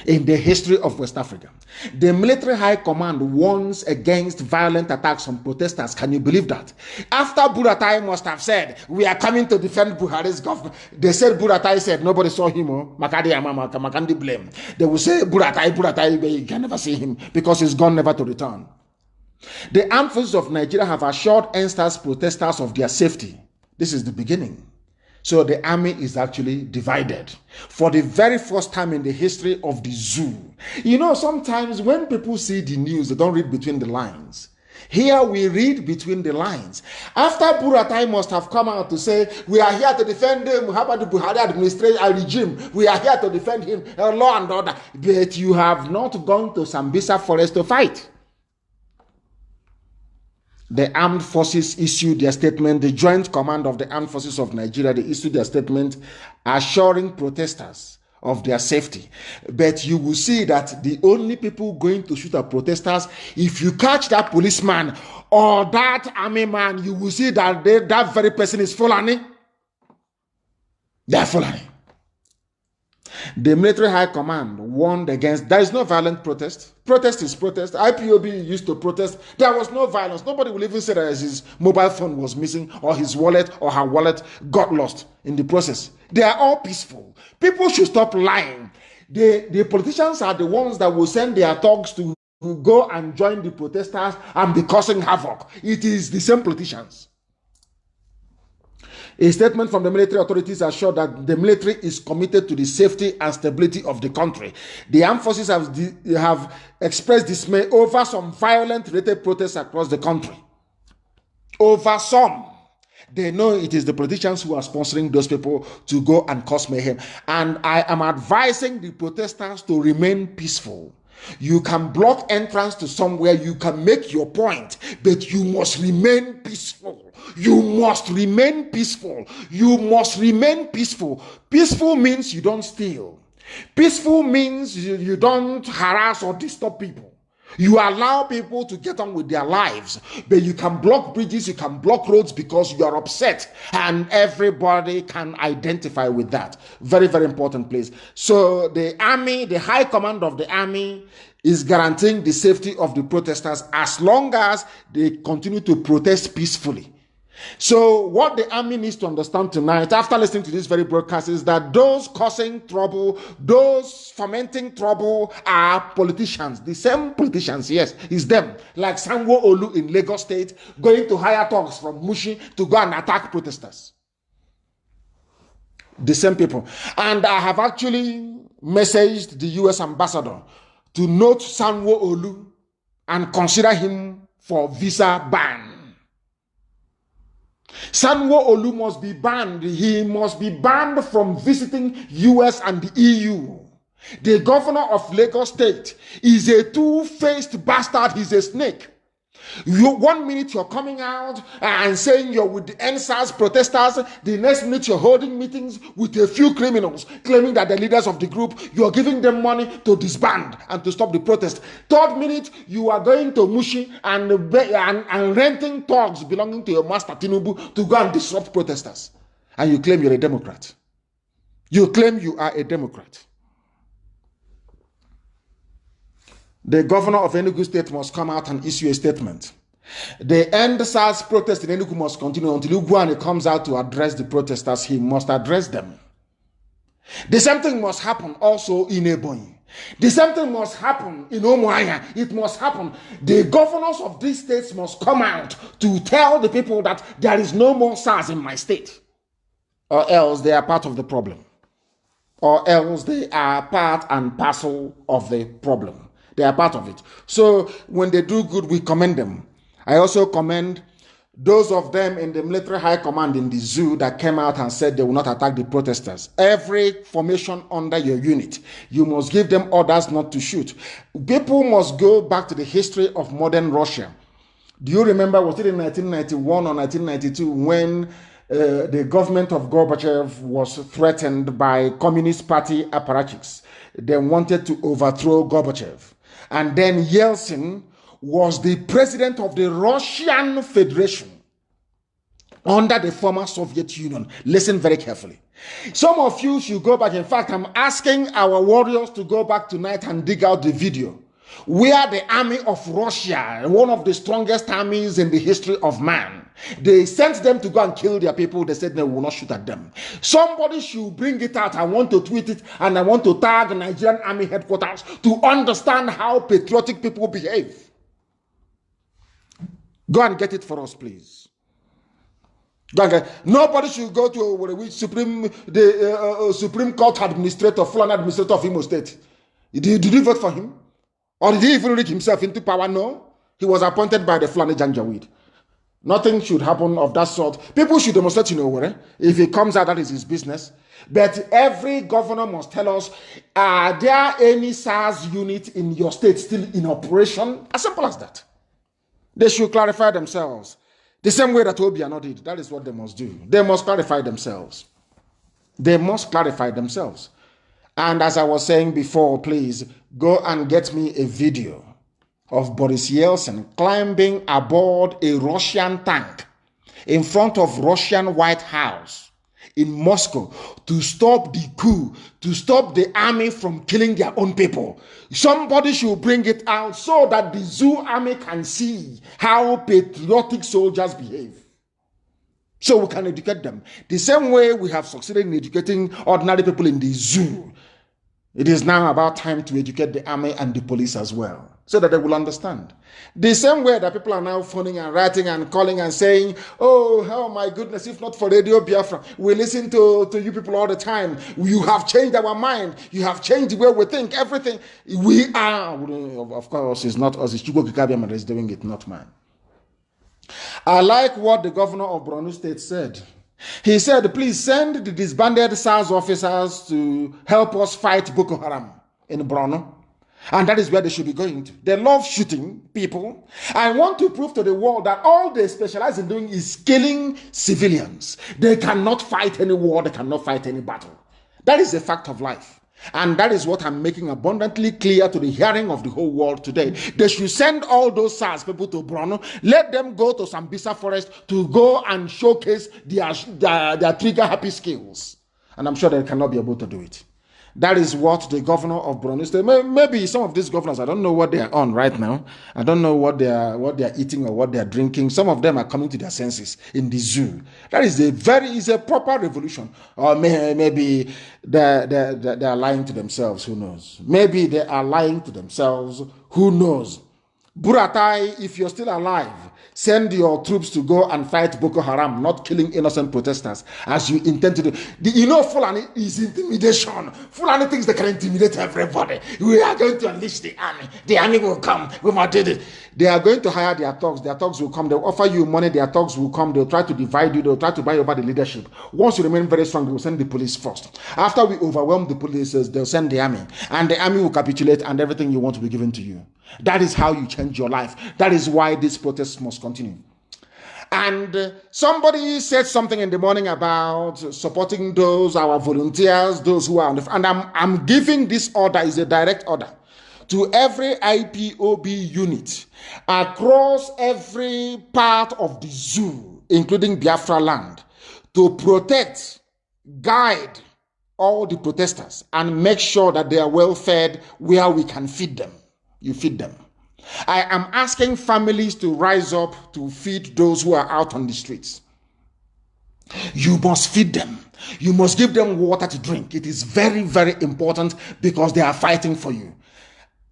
In the history of West Africa. The military high command warns against violent attacks on protesters. Can you believe that? After Buratai must have said, we are coming to defend Buhari's government. They said Buratai said, nobody saw him. Makandi blame. They will say, Buratai, you can never see him because he's gone never to return. The armed forces of Nigeria have assured NSTAS protesters of their safety. This is the beginning. So the army is actually divided for the very first time in the history of the zoo. You know, sometimes when people see the news, they don't read between the lines. Here we read between the lines. After Buratai must have come out to say, we are here to defend him, Muhammadu Buhari administration regime, we are here to defend him, law and order. But you have not gone to Sambisa forest to fight. The armed forces issued their statement. The Joint Command of the Armed Forces of Nigeria, they issued their statement assuring protesters of their safety. But you will see that the only people going to shoot at protesters, if you catch that policeman or that army man, you will see that that very person is Fulani. They are Fulani. The military high command warned against, there is no violent protest. Protest is protest. IPob used to protest. There was no violence. Nobody will even say that his mobile phone was missing or his wallet or her wallet got lost in the process. They are all peaceful. People should stop lying. The politicians are the ones that will send their thugs to go and join the protesters and be causing havoc. It is the same politicians. A statement from the military authorities assured that the military is committed to the safety and stability of the country. The armed forces have expressed dismay over some violent-related protests across the country. Over some. They know it is the politicians who are sponsoring those people to go and cause mayhem. And I am advising the protesters to remain peaceful. You can block entrance to somewhere, you can make your point, but you must remain peaceful. You must remain peaceful. You must remain peaceful. Peaceful means you don't steal. Peaceful means you don't harass or disturb people. You allow people to get on with their lives, but you can block bridges, you can block roads because you are upset, and everybody can identify with that. Very, very important place. So the army, the high command of the army is guaranteeing the safety of the protesters as long as they continue to protest peacefully. So what the army needs to understand tonight, after listening to this very broadcast, is that those causing trouble, those fomenting trouble are politicians. The same politicians, yes, it's them. Like Sanwo-Olu in Lagos State, going to hire thugs from Mushi to go and attack protesters. The same people. And I have actually messaged the US ambassador to note Sanwo-Olu and consider him for visa ban. Sanwo-Olu must be banned. He must be banned from visiting US and the EU. The governor of Lagos State is a two-faced bastard. He's a snake. One minute you're coming out and saying you're with the NSAS protesters. The next minute you're holding meetings with a few criminals claiming that they're leaders of the group. You're giving them money to disband and to stop the protest. Third minute you are going to Mushi and renting thugs belonging to your master Tinubu to go and disrupt protesters. And you claim you're a Democrat. You claim you are a Democrat. The governor of Enugu State must come out and issue a statement. The end SARS protest in Enugu must continue until Ugwuani comes out to address the protesters. He must address them. The same thing must happen also in Ebonyi. The same thing must happen in Umuahia. It must happen. The governors of these states must come out to tell the people that there is no more SARS in my state. Or else they are part of the problem. Or else they are part and parcel of the problem. They are part of it. So when they do good, we commend them. I also commend those of them in the military high command in the zoo that came out and said they will not attack the protesters. Every formation under your unit, you must give them orders not to shoot. People must go back to the history of modern Russia. Do you remember, was it in 1991 or 1992 when the government of Gorbachev was threatened by Communist Party apparatchiks? They wanted to overthrow Gorbachev. And then Yeltsin was the president of the Russian Federation under the former Soviet Union. Listen very carefully. Some of you should go back. In fact, I'm asking our warriors to go back tonight and dig out the video where the army of Russia, one of the strongest armies in the history of man, they sent them to go and kill their people. They said they will not shoot at them. Somebody should bring it out. I want to tweet it and I want to tag Nigerian Army headquarters to understand how patriotic people behave. Go and get it for us, please. Go and get. Nobody should go to the Supreme Court administrator, Fulani administrator of Imo State. Did you vote for him? Or did he even rig himself into power? No. He was appointed by the Fulani Janjaweed. Nothing should happen of that sort. People should demonstrate in Owerri. If he comes out, that is his business. But every governor must tell us, are there any SARS unit in your state still in operation? As simple as that. They should clarify themselves. The same way that Obiano did. That is what they must do. They must clarify themselves. They must clarify themselves. And as I was saying before, please go and get me a video of Boris Yeltsin climbing aboard a Russian tank in front of Russian White House in Moscow to stop the coup, to stop the army from killing their own people. Somebody should bring it out so that the zoo army can see how patriotic soldiers behave. So we can educate them. The same way we have succeeded in educating ordinary people in the zoo. It is now about time to educate the army and the police as well, so that they will understand. The same way that people are now phoning and writing and calling and saying, oh my goodness, if not for Radio Biafra, we listen to you people all the time. You have changed our mind. You have changed the way we think, everything. We are, of course, it's not us, it's Chugo Kikabiam that is doing it, not mine. I like what the governor of Borno State said. He said, please send the disbanded SARS officers to help us fight Boko Haram in Borno. And that is where they should be going to. They love shooting people. I want to prove to the world that all they specialize in doing is killing civilians. They cannot fight any war. They cannot fight any battle. That is a fact of life. And that is what I'm making abundantly clear to the hearing of the whole world today. They should send all those SARS people to Borno. Let them go to Sambisa Forest to go and showcase their trigger-happy skills. And I'm sure they cannot be able to do it. That is what the governor of Borno State, maybe some of these governors, I don't know what they are on right now. I don't know what they are eating or what they are drinking. Some of them are coming to their senses in the zoo. That is a proper revolution. Or maybe they are lying to themselves. Who knows? Maybe they are lying to themselves. Who knows? Buratai, if you're still alive, send your troops to go and fight Boko Haram, not killing innocent protesters as you intend to do. Fulani is intimidation. Fulani thinks they can intimidate everybody. We are going to unleash the army. The army will come. We must do it. They are going to hire their thugs. Their thugs will come. They'll offer you money. Their thugs will come. They'll try to divide you. They'll try to buy over the leadership. Once you remain very strong, they will send the police first. After we overwhelm the police, they'll send the army. And the army will capitulate and everything you want will be given to you. That is how you change your life. That is why this protest must continue. And somebody said something in the morning about supporting those, our volunteers, those who are on the... And I'm giving this order, is a direct order, to every IPob unit across every part of the zoo, including Biafra land, to protect, guide all the protesters and make sure that they are well fed where we can feed them. You feed them. I am asking families to rise up to feed those who are out on the streets. You must feed them. You must give them water to drink. It is very, very important because they are fighting for you.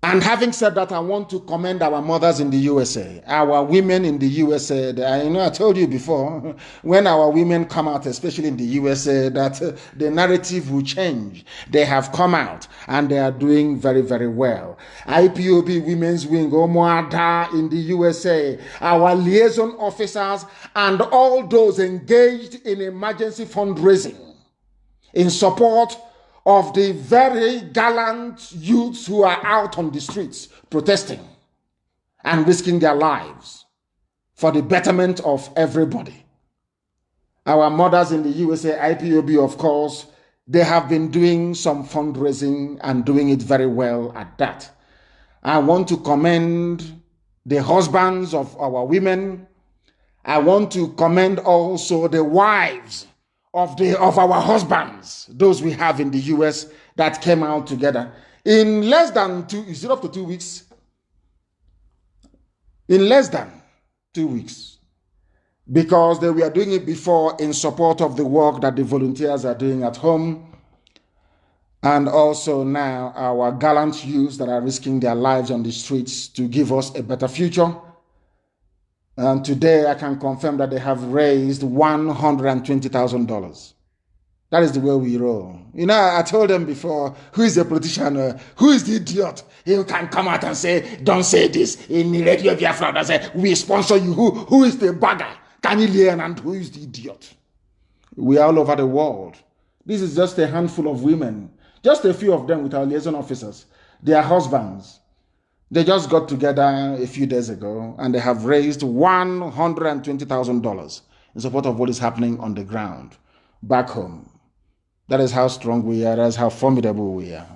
And having said that, I want to commend our mothers in the USA, our women in the USA. I told you before, when our women come out, especially in the USA, that the narrative will change. They have come out and they are doing very, very well. IPob Women's Wing, Omoada in the USA, our liaison officers and all those engaged in emergency fundraising in support of the very gallant youths who are out on the streets protesting and risking their lives for the betterment of everybody. Our mothers in the USA, IPob, of course, they have been doing some fundraising and doing it very well at that. I want to commend the husbands of our women. I want to commend also the wives of our husbands, those we have in the US that came out together in less than 2 weeks? In less than 2 weeks, because they were doing it before in support of the work that the volunteers are doing at home, and also now our gallant youths that are risking their lives on the streets to give us a better future. And today I can confirm that they have raised $120,000. That is the way we roll. I told them before, who is the politician? Who is the idiot? He can come out and say, don't say this in the radio Biafra. And say, we sponsor you. Who is the bagger? Can you learn? And who is the idiot? We are all over the world. This is just a handful of women. Just a few of them with our liaison officers. Their husbands. They just got together a few days ago and they have raised $120,000 in support of what is happening on the ground back home. That is how strong we are. That is how formidable we are.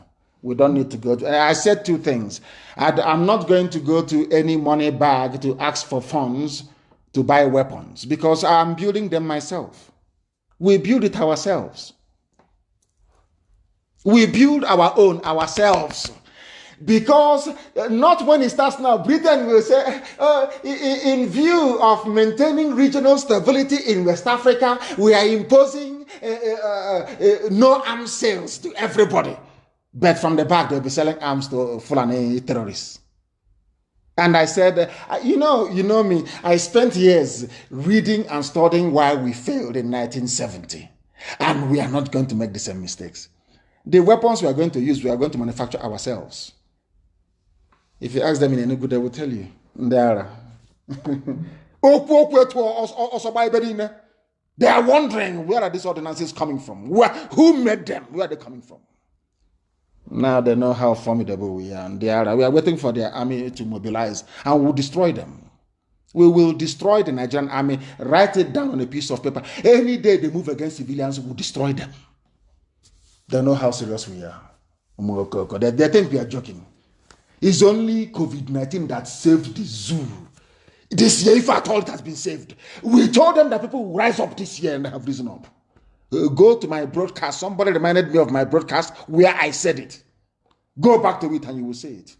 We don't need to go to... I said two things. I'm not going to go to any money bag to ask for funds to buy weapons because I'm building them myself. We build it ourselves. We build our own ourselves. Because not when it starts now, Britain will say, in view of maintaining regional stability in West Africa, we are imposing no arms sales to everybody. But from the back, they'll be selling arms to Fulani terrorists. And I said, you know me, I spent years reading and studying why we failed in 1970. And we are not going to make the same mistakes. The weapons we are going to use, we are going to manufacture ourselves. If you ask them in Enugu, they will tell you. They are wondering, where are these ordinances coming from? Who made them? Where are they coming from? Now they know how formidable we are. And we are waiting for their army to mobilize. And we'll destroy them. We will destroy the Nigerian army. Write it down on a piece of paper. Any day they move against civilians, we'll destroy them. They know how serious we are. They think we are joking. It's only COVID-19 that saved the zoo. This year, if at all it has been saved. We told them that people will rise up this year and have risen up. Go to my broadcast. Somebody reminded me of my broadcast where I said it. Go back to it and you will see it.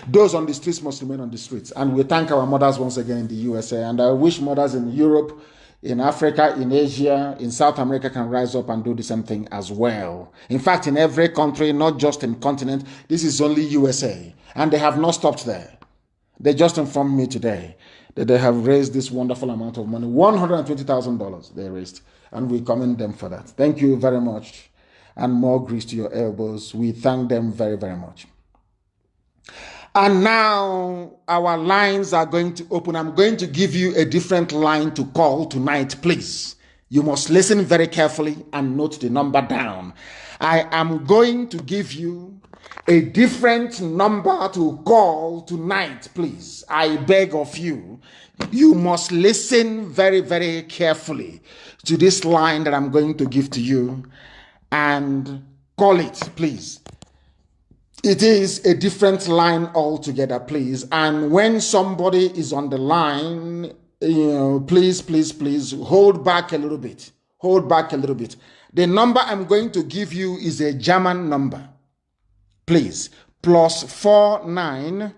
Those on the streets must remain on the streets. And we thank our mothers once again in the USA. And I wish mothers in Europe, in Africa, in Asia, in South America can rise up and do the same thing as well. In fact, in every country, not just in continent, this is only USA. And they have not stopped there. They just informed me today that they have raised this wonderful amount of money, $120,000 they raised. And we commend them for that. Thank you very much. And more grease to your elbows. We thank them very, very much. And now our lines are going to open. I'm going to give you a different line to call tonight, please. You must listen very carefully and note the number down. I am going to give you a different number to call tonight, please. I beg of you. You must listen very, very carefully to this line that I'm going to give to you and call it, please. It is a different line altogether, please. And when somebody is on the line, please, please, please hold back a little bit. Hold back a little bit. The number I'm going to give you is a German number. Please. +49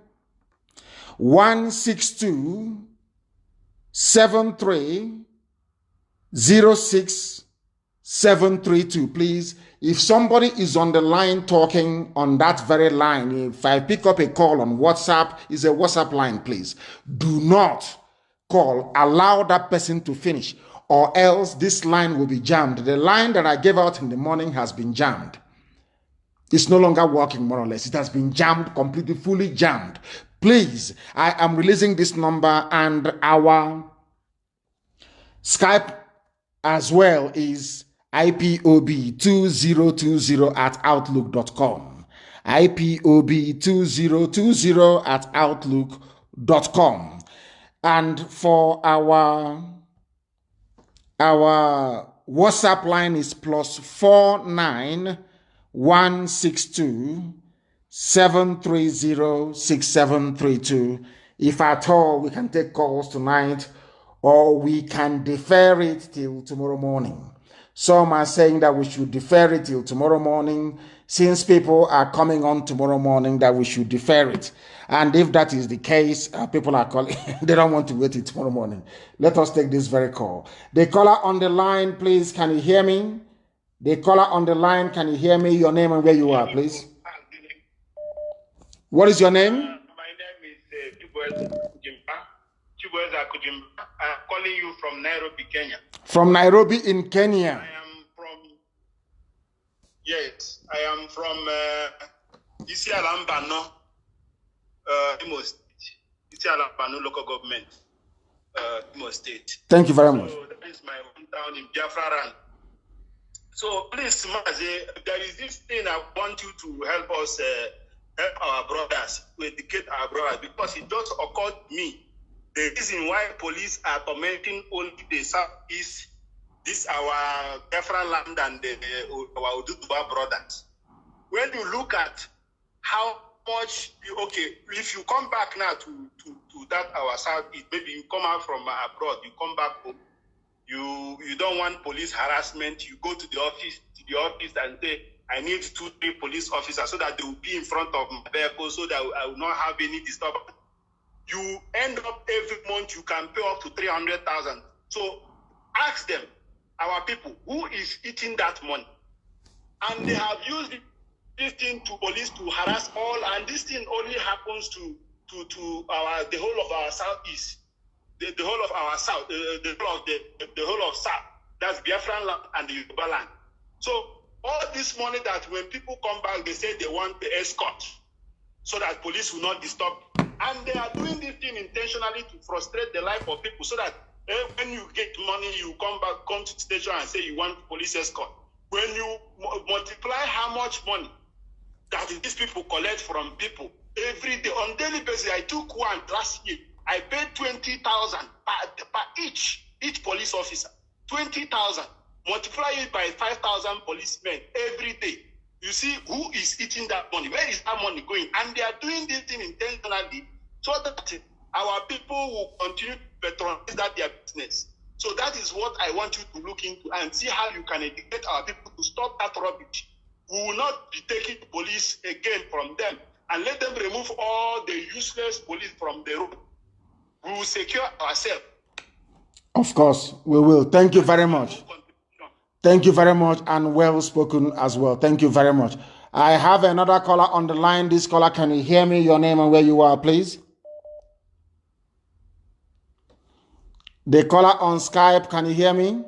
162 73 06 732. Please. If somebody is on the line talking on that very line, if I pick up a call on WhatsApp, it's a WhatsApp line, please. Do not call. Allow that person to finish, or else this line will be jammed. The line that I gave out in the morning has been jammed. It's no longer working, more or less. It has been jammed, completely, fully jammed. Please, I am releasing this number, and our Skype as well is IPob2020@outlook.com. IPob2020@outlook.com. And for our WhatsApp line is +49 162 730 6732. If at all we can take calls tonight, or we can defer it till tomorrow morning. Some are saying that we should defer it till tomorrow morning. Since people are coming on tomorrow morning, that we should defer it. And if that is the case, people are calling, they don't want to wait till tomorrow morning. Let us take this very call. The caller on the line, please, can you hear me? The caller on the line, can you hear me? Your name and where you are, please. What is your name?
My name is Chibueza Kujimba. I'm calling you from Nairobi, Kenya.
From Nairobi in Kenya.
I am from Isialambano, Imo State. Isialambano local government, Imo State.
Thank you very much.
So that is my hometown in Biafra land. So please, Mazi, there is this thing I want you to help us, help our brothers, to educate our brothers, because it just occurred to me. The reason why police are tormenting only the southeast, this our Biafra land and our Oduduwa brothers. When you look at how much, if you come back now to that our southeast, maybe you come out from abroad, you come back home, you don't want police harassment, you go to the office and say, I need 2-3 police officers so that they will be in front of my vehicle so that I will not have any disturbance. You end up every month, you can pay up to 300,000. So ask them, our people, who is eating that money? And they have used this thing to police to harass all, and this thing only happens to the whole of our southeast, the whole of our south, the whole of south. That's Biafran land and the Yoruba land. So all this money that when people come back, they say they want the escort so that police will not disturb. And they are doing this thing intentionally to frustrate the life of people so that when you get money, you come to the station and say you want police escort. When you multiply how much money that these people collect from people every day on daily basis, I took one last year. I paid 20,000 per each police officer. 20,000. Multiply it by 5,000 policemen every day. You see who is eating that money? Where is that money going? And they are doing this thing intentionally so that our people will continue to patronize that their business. So that is what I want you to look into and see how you can educate our people to stop that rubbish. We will not be taking police again from them and let them remove all the useless police from the road. We will secure ourselves.
Of course, we will. Thank you very much. Thank you very much, and well spoken as well. Thank you very much. I have another caller on the line. This caller, can you hear me? Your name and where you are, please. The caller on Skype, can you hear me?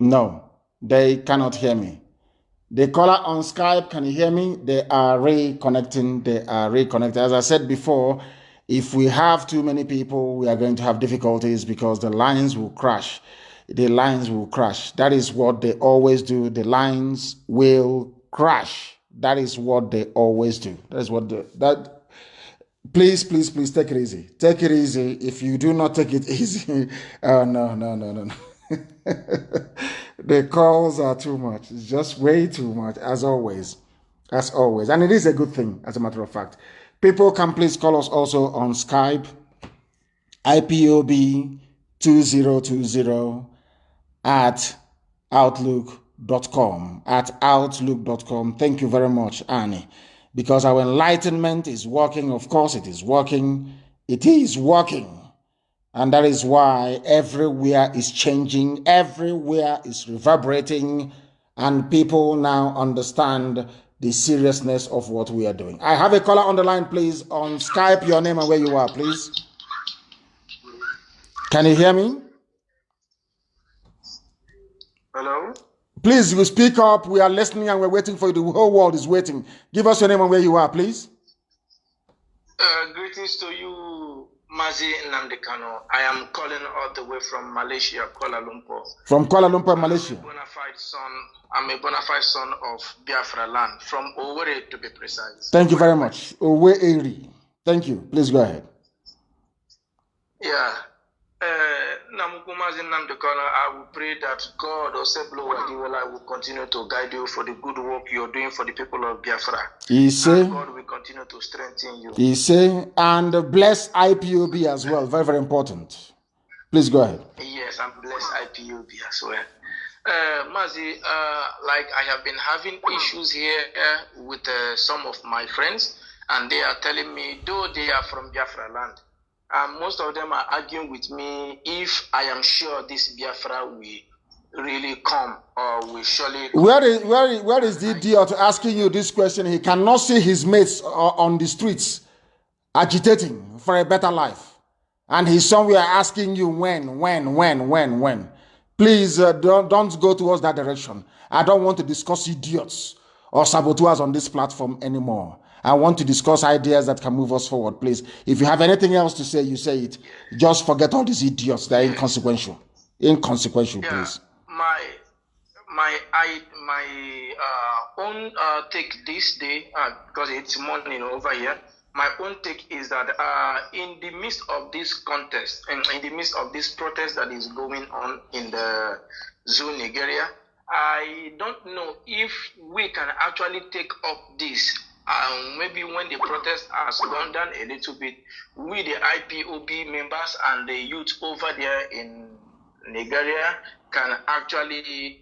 No, they cannot hear me. The caller on Skype, can you hear me? They are reconnecting. They are reconnecting. As I said before, if we have too many people, we are going to have difficulties because the lines will crash. The lines will crash. That is what they always do. The lines will crash. That is what they always do. That is what Please, please, please take it easy. Take it easy. If you do not take it easy, no. The calls are too much. It's just way too much, as always. As always. And it is a good thing, as a matter of fact. People can please call us also on Skype, IPob 2020 at outlook.com. At outlook.com. Thank you very much, Annie. Because our enlightenment is working. Of course, it is working. It is working. And that is why everywhere is changing. Everywhere is reverberating. And people now understand the seriousness of what we are doing. I have a caller on the line, please. On Skype, your name and where you are, please. Can you hear me?
Hello?
Please, you speak up. We are listening and we're waiting for you. The whole world is waiting. Give us your name and where you are, please.
Greetings to you, Mazi Nnamdi Kanu. I am calling all the way from Malaysia, Kuala Lumpur.
From Kuala Lumpur, Malaysia.
I'm a bona fide son of Biafra land, from Owerri to be precise.
Thank you very much. Owerri. Thank you. Please go ahead.
Yeah. I will pray that God or will continue to guide you for the good work you're doing for the people of Biafra. And God will continue to strengthen you.
And bless IPob as well. Very, very important. Please go ahead.
Yes, and bless IPob as well. Mazi, like I have been having issues here with some of my friends, and they are telling me, though they are from Biafra land, most of them are arguing with me if I am sure this Biafra will really come or will surely come.
Where is the idiot asking you this question? He cannot see his mates on the streets agitating for a better life. And he's somewhere asking you when. Please don't go towards that direction. I don't want to discuss idiots or saboteurs on this platform anymore. I want to discuss ideas that can move us forward, please. If you have anything else to say, you say it. Just forget all these idiots. They're inconsequential. Inconsequential, please.
My own take this day, because it's morning over here, my own take is that in the midst of this contest, and in the midst of this protest that is going on in the zoo Nigeria, I don't know if we can actually take up this. Maybe when the protest has gone down a little bit, we the IPob members and the youth over there in Nigeria can actually,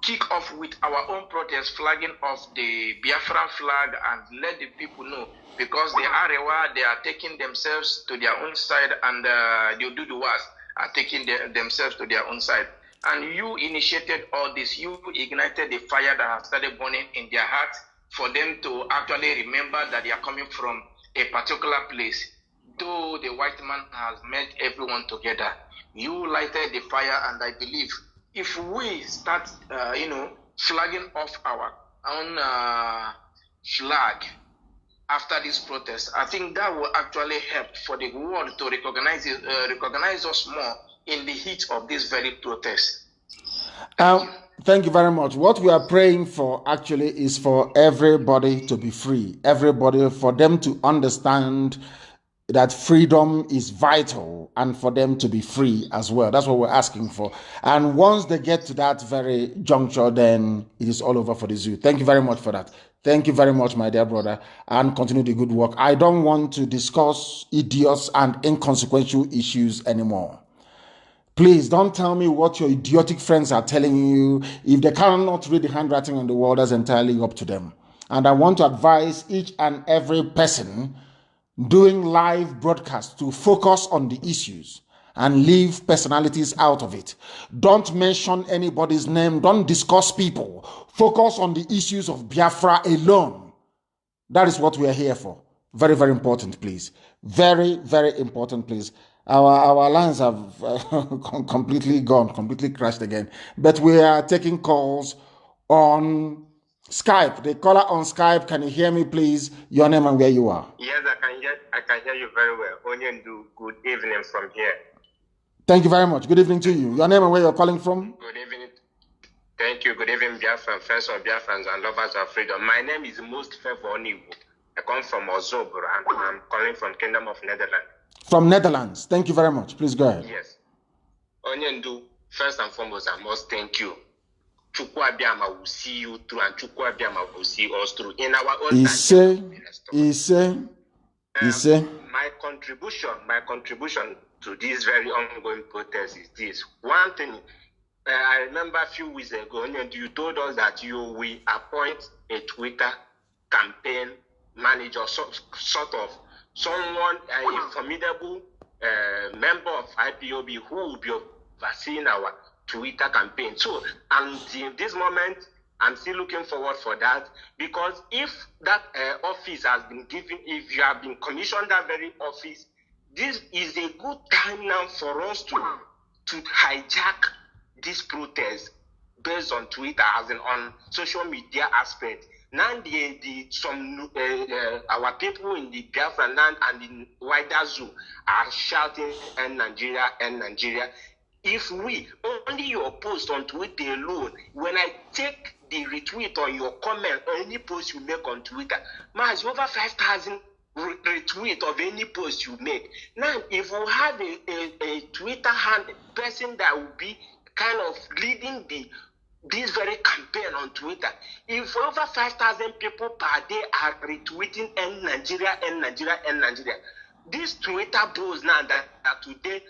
kick off with our own protest, flagging off the Biafran flag and let the people know, because the Arewa, they are taking themselves to their own side, and the Oduduwas are taking themselves to their own side. And you initiated all this. You ignited the fire that has started burning in their hearts, for them to actually remember that they are coming from a particular place. Though the white man has met everyone together, you lighted the fire, and I believe if we start, flagging off our own flag after this protest, I think that will actually help for the world to recognize us more in the heat of this very protest.
Thank you very much. What we are praying for actually is for everybody to be free. Everybody, for them to understand that freedom is vital, and for them to be free as well. That's what we're asking for. And once they get to that very juncture, then it is all over for the zoo. Thank you very much for that. Thank you very much, my dear brother, and continue the good work. I don't want to discuss idiots and inconsequential issues anymore.
Please don't tell me what your idiotic friends are telling you. If they cannot read the handwriting on the wall, that's entirely up to them. And I want to advise each and every person doing live broadcasts to focus on the issues and leave personalities out of it. Don't mention anybody's name. Don't discuss people. Focus on the issues of Biafra alone. That is what we are here for. Very, very important, please. Very, very important, please. Our lines have completely gone, completely crashed again. But we are taking calls on Skype. The caller on Skype, can you hear me, please? Your name and where you are.
Yes, I can hear you very well. Onyendu, good evening from here.
Thank you very much. Good evening to you. Your name and where you're calling from?
Good evening. Thank you. Good evening, Biafran, friends of Biafrans and lovers of freedom. My name is Most Favor Oniwu. I come from Ozobro and I'm calling from Kingdom of Netherlands.
From Netherlands. Thank you very much. Please go ahead.
Yes. Onyendu, first and foremost, I must thank you. Chukwuabiama will see you through and Chukwuabiama will see us through. In our own My contribution to this very ongoing protest is this. One thing, I remember a few weeks ago, you told us that you will appoint a Twitter campaign manager, sort of someone, a formidable member of IPob who will be overseeing our Twitter campaign. So until this moment, I'm still looking forward for that, because if that office has been given, if you have been commissioned that very office, this is a good time now for us to hijack this protest based on Twitter, as in on social media aspect. Now our people in the Biafra land and in wider zoo are shouting "End Nigeria, end Nigeria." If we only your post on Twitter alone, when I take the retweet on your comment or any post you make on Twitter, Mazi, over 5,000 retweet of any post you make. Now, if we have a Twitter person that will be kind of leading this very campaign on Twitter, if over 5,000 people per day are retweeting "End Nigeria, end Nigeria, end Nigeria," these Twitter bros now that today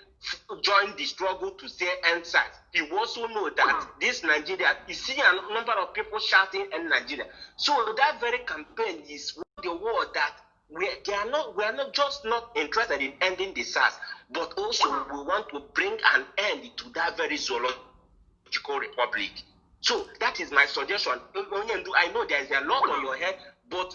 join the struggle to say "End SARS," you also know that this Nigeria, you see a number of people shouting "End Nigeria." So that very campaign is the word that we are not just not interested in ending the SARS, but also we want to bring an end to that very zoological republic. So that is my suggestion. I know there is a lot on your head, but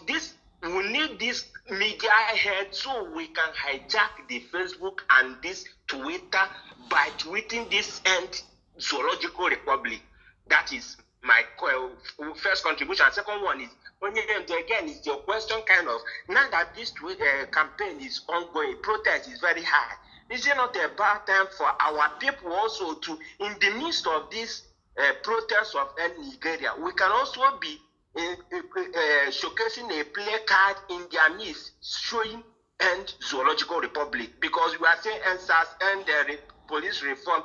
we need this media head so we can hijack the Facebook and this Twitter by tweeting this "End Zoological Republic." That is my first contribution. Second one is, again, is your question kind of, now that this campaign is ongoing, protest is very high. Is it not a bad time for our people also to, in the midst of this protest of Nigeria, we can also be showcasing a placard in their midst showing "End Zoological Republic," because we are saying "End SARS, end police reform."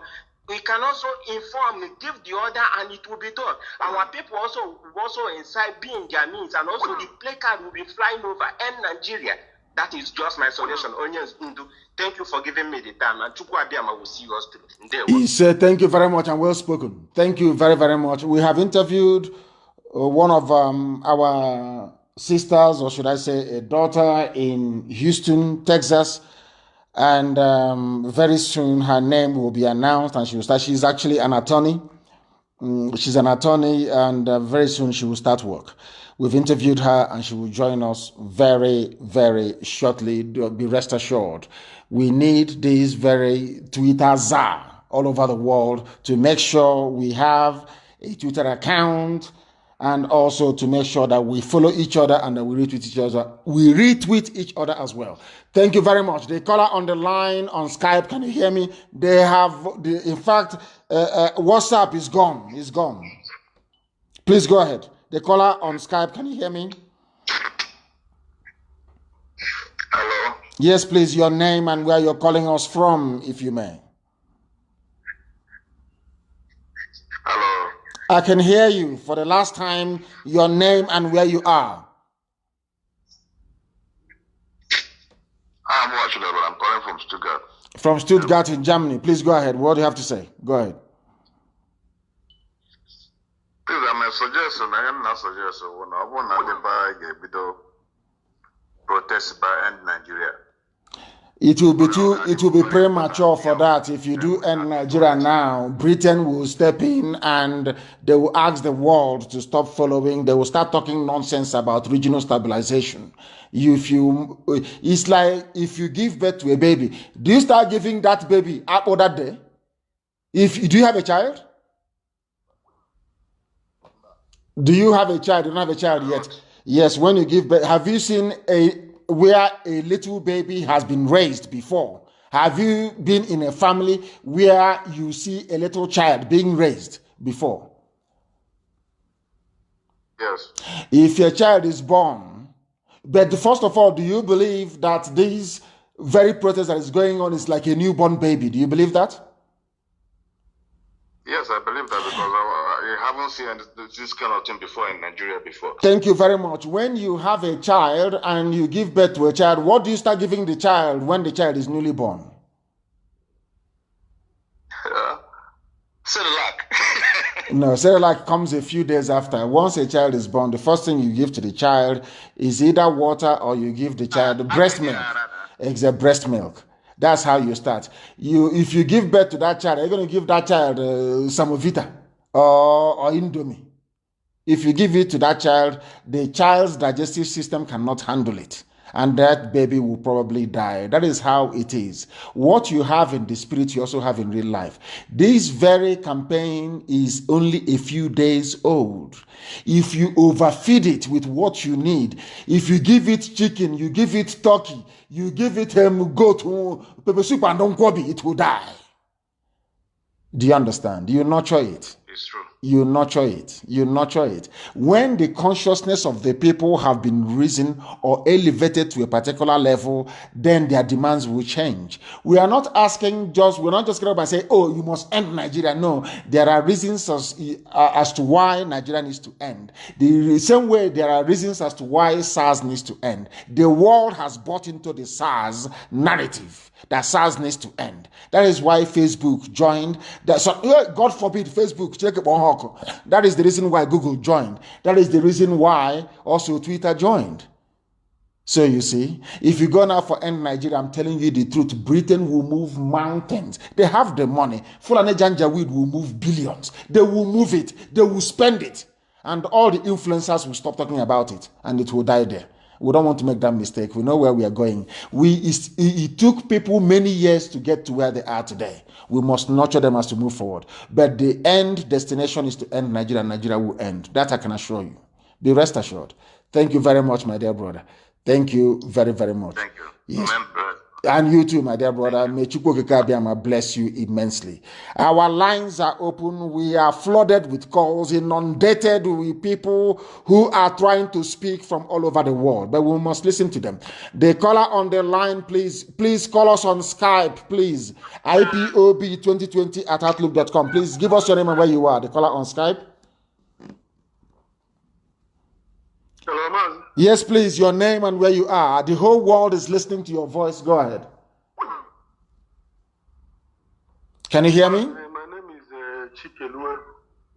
We can also inform, give the order, and it will be done. Our people also inside be in their means, and also the placard will be flying over "End Nigeria." That is just my suggestion. Onions Ndu, thank you for giving me the time, and Chukwuabiama will see us through.
He said, "Thank you very much and well spoken." Thank you very, very much. We have interviewed one of our sisters, or should I say a daughter, in Houston, Texas. And very soon her name will be announced and she will start. She's actually an attorney. She's an attorney, and very soon she will start work. We've interviewed her and she will join us very, very shortly. Be rest assured. We need this very Twitter czar all over the world to make sure we have a Twitter account, and also to make sure that we follow each other and that we retweet each other. We retweet each other as well. Thank you very much. The caller on the line on Skype, can you hear me? They have, in fact, WhatsApp is gone. It's gone. Please go ahead. The caller on Skype, can you hear me?
Hello?
Yes, please. Your name and where you're calling us from, if you may.
Hello?
I can hear you. For the last time, your name and where you are.
I'm watching, but I'm calling from Stuttgart.
From Stuttgart in Germany. Please go ahead. What do you have to say? Go ahead.
Please, I'm a suggestion. I am not suggestion. When I want to buy a video protest by end Nigeria.
It will be premature for that. If you do end Nigeria now, Britain will step in and they will ask the world to stop following. They will start talking nonsense about regional stabilization. It's like if you give birth to a baby, do you start giving that baby apple that day? Do you have a child? Do you have a child? You don't have a child yet. Yes, when you give birth, have you seen where a little baby has been raised before? Have you been in a family where you see a little child being raised before?
Yes.
If your child is born, but first of all, do you believe that this very protest that is going on is like a newborn baby? Do you believe that?
Yes, I believe that because I haven't seen this kind of thing before in Nigeria before.
Thank you very much. When you have a child and you give birth to a child, what do you start giving the child when the child is newly born?
Cerelac.
No, Cerelac comes a few days after. Once a child is born, the first thing you give to the child is either water or you give the child breast milk. Except breast milk. That's how you start. If you give birth to that child, you're going to give that child Samovita or Indomie. If you give it to that child, the child's digestive system cannot handle it. And that baby will probably die. That is how it is. What you have in the spirit, you also have in real life. This very campaign is only a few days old. If you overfeed it with what you need, if you give it chicken, you give it turkey, you give it goat, pepper soup and nkwobi, it will die. Do you understand? You nurture it.
It's true.
You nurture it. You nurture it. When the consciousness of the people have been risen or elevated to a particular level, then their demands will change. We are not asking we're not just going up and say, oh, you must end Nigeria. No, there are reasons as to why Nigeria needs to end. The same way there are reasons as to why SARS needs to end. The world has bought into the SARS narrative that SARS needs to end. That is why Facebook joined. God forbid Facebook check it on. That is the reason why Google joined. That is the reason why also Twitter joined. So you see, if you go now for end Nigeria, I'm telling you the truth, Britain will move mountains. They have the money. Fulani Janjaweed will move billions. They will move it. They will spend it. And all the influencers will stop talking about it. And it will die there. We don't want to make that mistake. We know where we are going. It took people many years to get to where they are today. We must nurture them as to move forward. But the end destination is to end Nigeria. Nigeria will end. That I can assure you. Be rest assured. Thank you very much, my dear brother. Thank you very, very much.
Thank you.
Yes. And you too, my dear brother. May Chukwukabiyama bless you immensely. Our lines are open. We are flooded with calls, inundated with people who are trying to speak from all over the world. But we must listen to them. The caller on the line, please call us on Skype, please. IPob 2020@outlook.com. Please give us your name and where you are. The caller on Skype.
Hello, Mazi.
Yes, please, your name and where you are. The whole world is listening to your voice. Go ahead. Can you hear me?
My name is Chikelu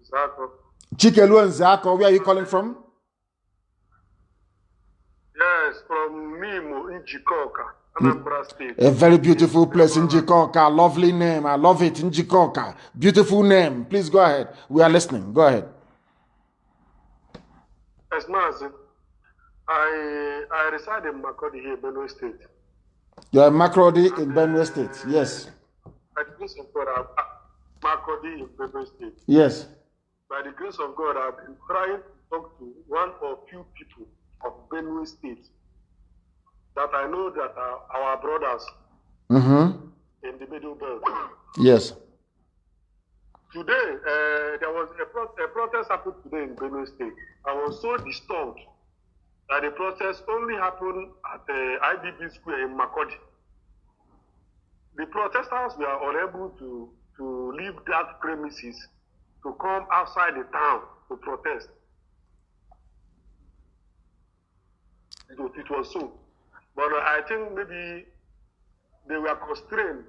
Nzako.
Chikelu Nzako, where are you calling from?
Yes, from Mimo, Njikoka, Anambra State.
A very beautiful place, Njikoka. Lovely name. I love it, Njikoka. Beautiful name. Please go ahead. We are listening. Go ahead.
Yes, Mazi. I reside in Makurdi here, Benue State.
You are in Makurdi in Benue State. Yes.
By the grace of God, Makurdi in Benue State.
Yes.
By the grace of God, I've been trying to talk to one or few people of Benue State that I know that are our brothers in the Middle Belt.
Yes.
Today, there was a protest happened today in Benue State. I was so disturbed that the protest only happened at the IBB Square in Makurdi. The protesters were unable to leave that premises to come outside the town to protest. It was so. But I think maybe they were constrained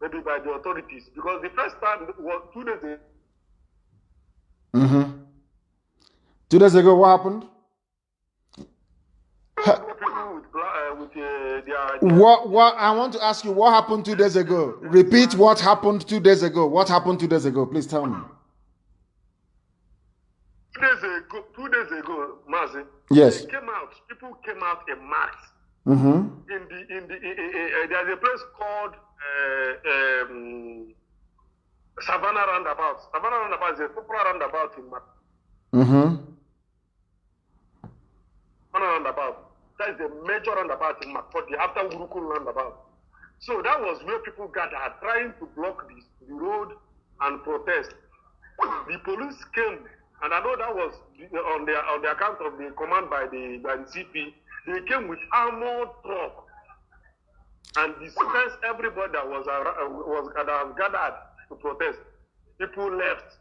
maybe by the authorities, because the first time was 2 days ago.
2 days ago, what happened? What I want to ask you, what happened 2 days ago? Repeat what happened 2 days ago. What happened 2 days ago? Please tell me.
2 days ago, Mazi.
Yes.
People came out in mass. There's a place called Savannah Roundabout. Savannah Roundabout is a popular roundabout in Mass. Savannah Roundabout. That is a major roundabout in Makodi after Urukun roundabout. So that was where people gathered, trying to block the road and protest. The police came, and I know that was on the account of the command by the CP. They came with armored truck and dispensed everybody that was gathered to protest. People left.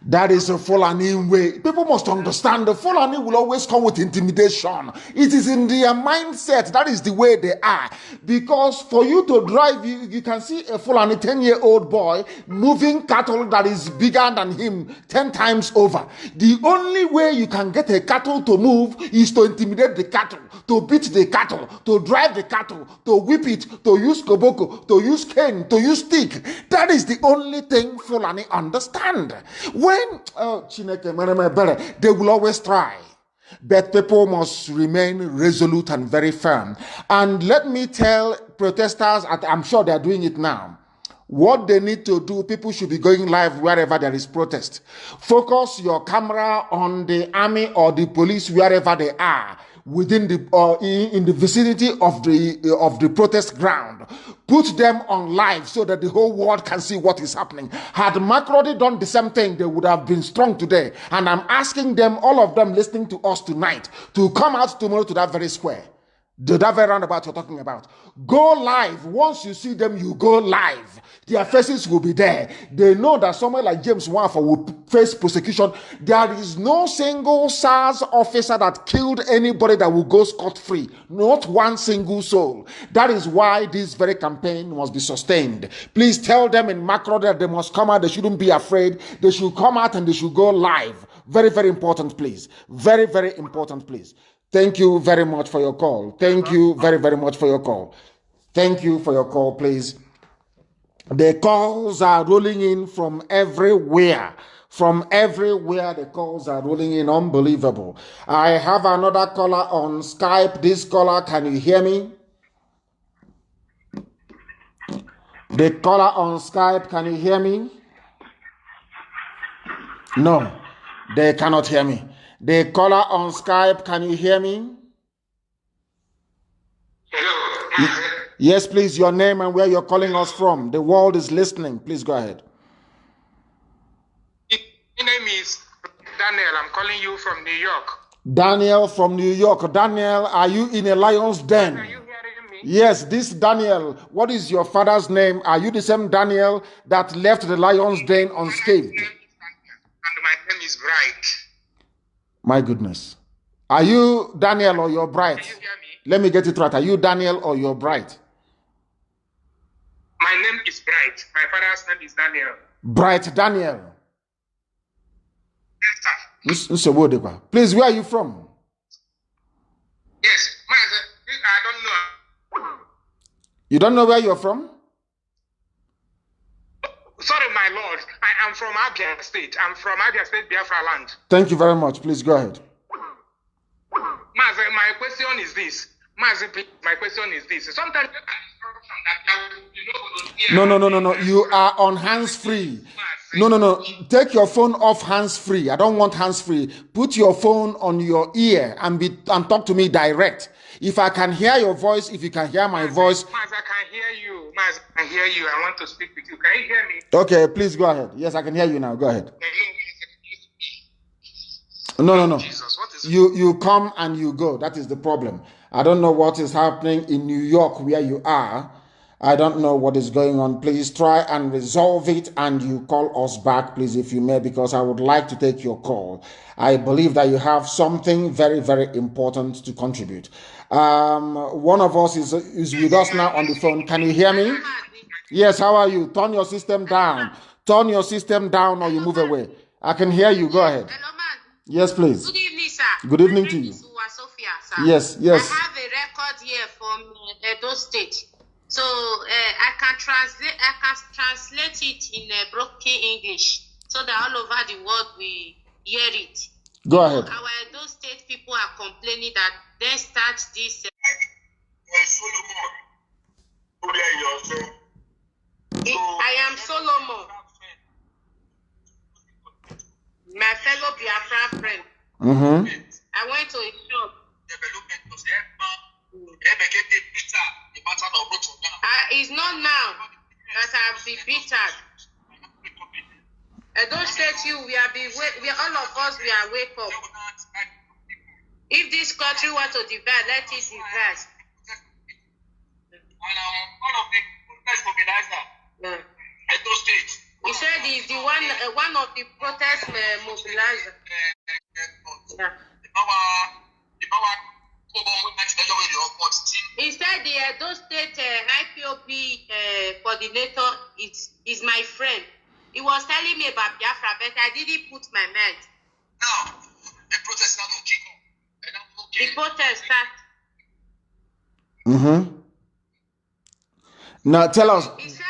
That is a Fulani way. People must understand the Fulani will always come with intimidation. It is in their mindset. That is the way they are. Because for you to drive, you can see a Fulani 10-year-old boy moving cattle that is bigger than him 10 times over. The only way you can get a cattle to move is to intimidate the cattle, to beat the cattle, to drive the cattle, to whip it, to use koboko, to use cane, to use stick. That is the only thing Fulani understand. When they will always try, but people must remain resolute and very firm. And let me tell protesters, I'm sure they are doing it now, what they need to do. People should be going live wherever there is protest. Focus your camera on the army or the police wherever they are, within the in the vicinity of the protest ground. Put them on live so that the whole world can see what is happening. Had Makrodi done the same thing, they would have been strong today. And I'm asking them, all of them listening to us tonight, to come out tomorrow to that very square, that very roundabout you're talking about. Go live. Once you see them, you go live. Their faces will be there. They know that someone like James Wanfa will face prosecution. There is no single SARS officer that killed anybody that will go scot-free. Not one single soul. That is why this very campaign must be sustained. Please tell them in macro that they must come out. They shouldn't be afraid. They should come out and they should go live. Very, very important, please. Very, very important, please. Thank you very much for your call. Thank you very, very much for your call. Thank you for your call, please. The calls are rolling in from everywhere. From everywhere, the calls are rolling in. Unbelievable. I have another caller on Skype. This caller, can you hear me? The caller on Skype, can you hear me? No, they cannot hear me. The caller on Skype, can you hear me?
Hello.
Yes, please, your name and where you're calling us from. The world is listening. Please go ahead.
My name is Daniel. I'm calling you from New York.
Daniel from New York. Daniel, are you in a lion's den?
Are you hearing me?
Yes, this Daniel. What is your father's name? Are you the same Daniel that left the lion's den unscathed?
My name is Daniel, and my name is Bright.
My goodness. Are you Daniel or you're Bright?
Can you hear me?
Let me get it right. Are you Daniel or you're Bright?
My name is Bright. My father's name is Daniel.
Bright Daniel.
Yes, sir.
Please, where are you from?
Yes, I don't know.
You don't know where you're from?
Sorry, my lord. I am from Abia State. I'm from Abia State, Biafra land.
Thank you very much. Please go ahead.
Mazi, my question is this. Mazi, my question is this. Sometimes
No. You are on hands-free. No. Take your phone off hands-free. I don't want hands-free. Put your phone on your ear and talk to me direct. If I can hear your voice, if you can hear my voice.
Mazi, I can hear you. Mazi, I can hear you. I want to speak with you. Can you hear me?
Okay, please go ahead. Yes, I can hear you now. Go ahead. No.
Jesus, what is
You come and you go. That is the problem. I don't know what is happening in New York where you are. I don't know what is going on. Please try and resolve it and you call us back, please, if you may, because I would like to take your call. I believe that you have something very, very important to contribute. One of us is with us now on the phone. Can you hear me? Yes, how are you? Turn your system down. Turn your system down or you move away. I can hear you. Go ahead.
Hello, man.
Yes, please.
Good evening, sir.
Good evening to you.
Sophia, sir.
Yes, yes.
I have a record here from Edo State. So I can translate it in broken English so that all over the world we hear it.
Go ahead.
Our Edo State people are complaining that they start this. I am Solomon, my fellow Biafra friend. I went to a shop. It's not now that I've been bittered. I don't say to you, all of us, we are wake up. If this country want to divide, let it divide. He said he's the one of the protest mobilizer. Yeah. He said the Edo State IPob coordinator is my friend. He was telling me about Biafra, but I didn't put my mind.
Now, the protest now will kick off.
The protest start.
Now tell us.
He said.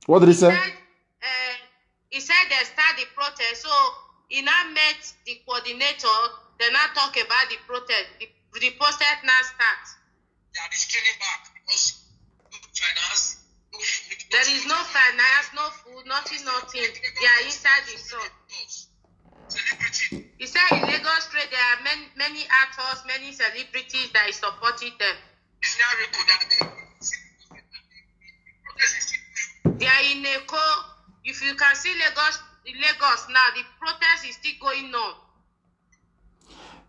What did he say?
He said they start the protest. So he now met the coordinator. They now talk about the protest. The protest now starts.
They are scaling back because no finance.
There is no finance, no food, nothing. They are inside the sun. He said in Lagos Street there are many actors, many celebrities that is supporting them. They are in Eko. If you can see Lagos now, the protest is still going on.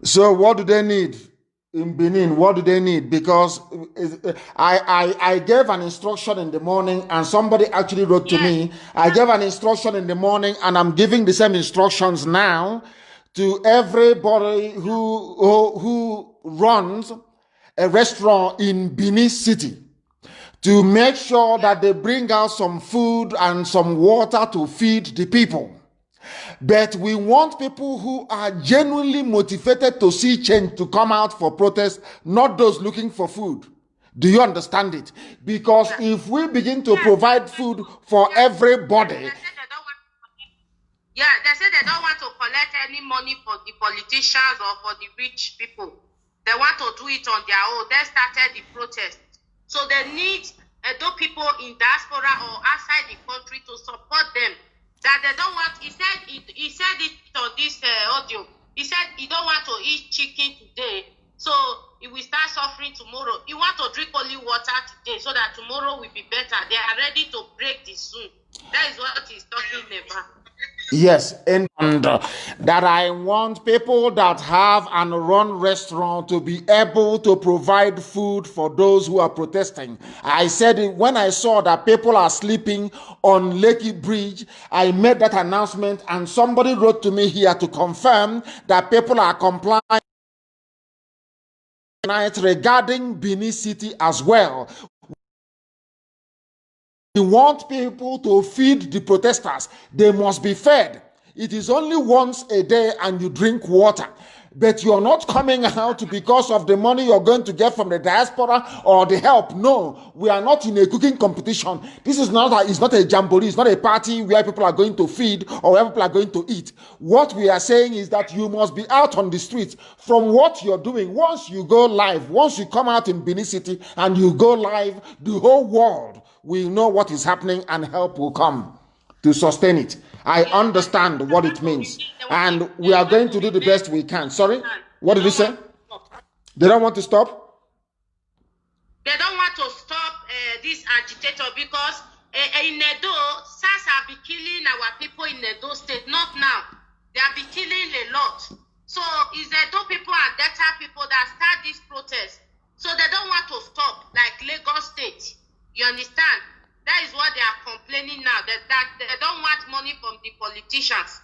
So what do they need in Benin? What do they need? Because I gave an instruction in the morning and somebody actually wrote to me. I gave an instruction in the morning and I'm giving the same instructions now to everybody who runs a restaurant in Benin City, to make sure that they bring out some food and some water to feed the people. But we want people who are genuinely motivated to see change to come out for protest, not those looking for food. Do you understand it? Because if we begin to provide food for everybody...
They say they don't want to collect any money for the politicians or for the rich people. They want to do it on their own. They started the protest. So they need Edo people in diaspora or outside the country to support them. That they don't want. He said it on this audio. He said he don't want to eat chicken today, so he will start suffering tomorrow. He want to drink only water today, so that tomorrow will be better. They are ready to break this soon. That is what he's talking about.
Yes, and that I want people that have and run restaurant to be able to provide food for those who are protesting. I said it when I saw that people are sleeping on Lekki Bridge. I made that announcement and somebody wrote to me here to confirm that people are complying regarding Benin City as well. We want people to feed the protesters. They must be fed. It is only once a day and you drink water. But you're not coming out because of the money you're going to get from the diaspora or the help. No, we are not in a cooking competition. This is it's not a jamboree. It's not a party where people are going to feed or where people are going to eat. What we are saying is that you must be out on the streets from what you're doing. Once you go live, once you come out in Benin City and you go live, the whole world will know what is happening and help will come to sustain it. I understand what it means. And we are going to do the best we can. Sorry? What did you say? They don't want to stop?
They don't want to stop this agitator because in Edo, SARS have been killing our people in Edo State. Not now. They have been killing a lot. So it's Edo people and Delta people that start this protest. So they don't want to stop like Lagos State. You understand? That is what they are complaining now. That they don't want money from the politicians.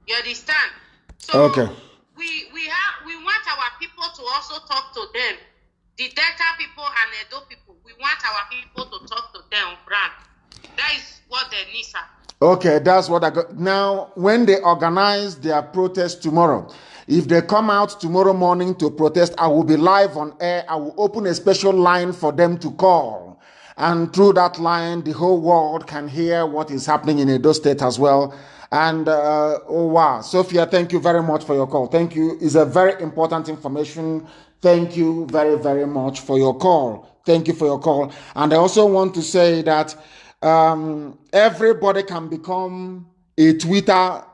You understand? So
okay.
We want our people to also talk to them. The Delta people and Edo people. We want our people to talk to them, Brand. That is what they need, sir.
Okay, that's what I got. Now, when they organize their protest tomorrow, if they come out tomorrow morning to protest, I will be live on air. I will open a special line for them to call. And through that line, the whole world can hear what is happening in Edo State as well. And, oh wow, Sophia, thank you very much for your call. Thank you. It's a very important information. Thank you very, very much for your call. Thank you for your call. And I also want to say that everybody can become a Twitter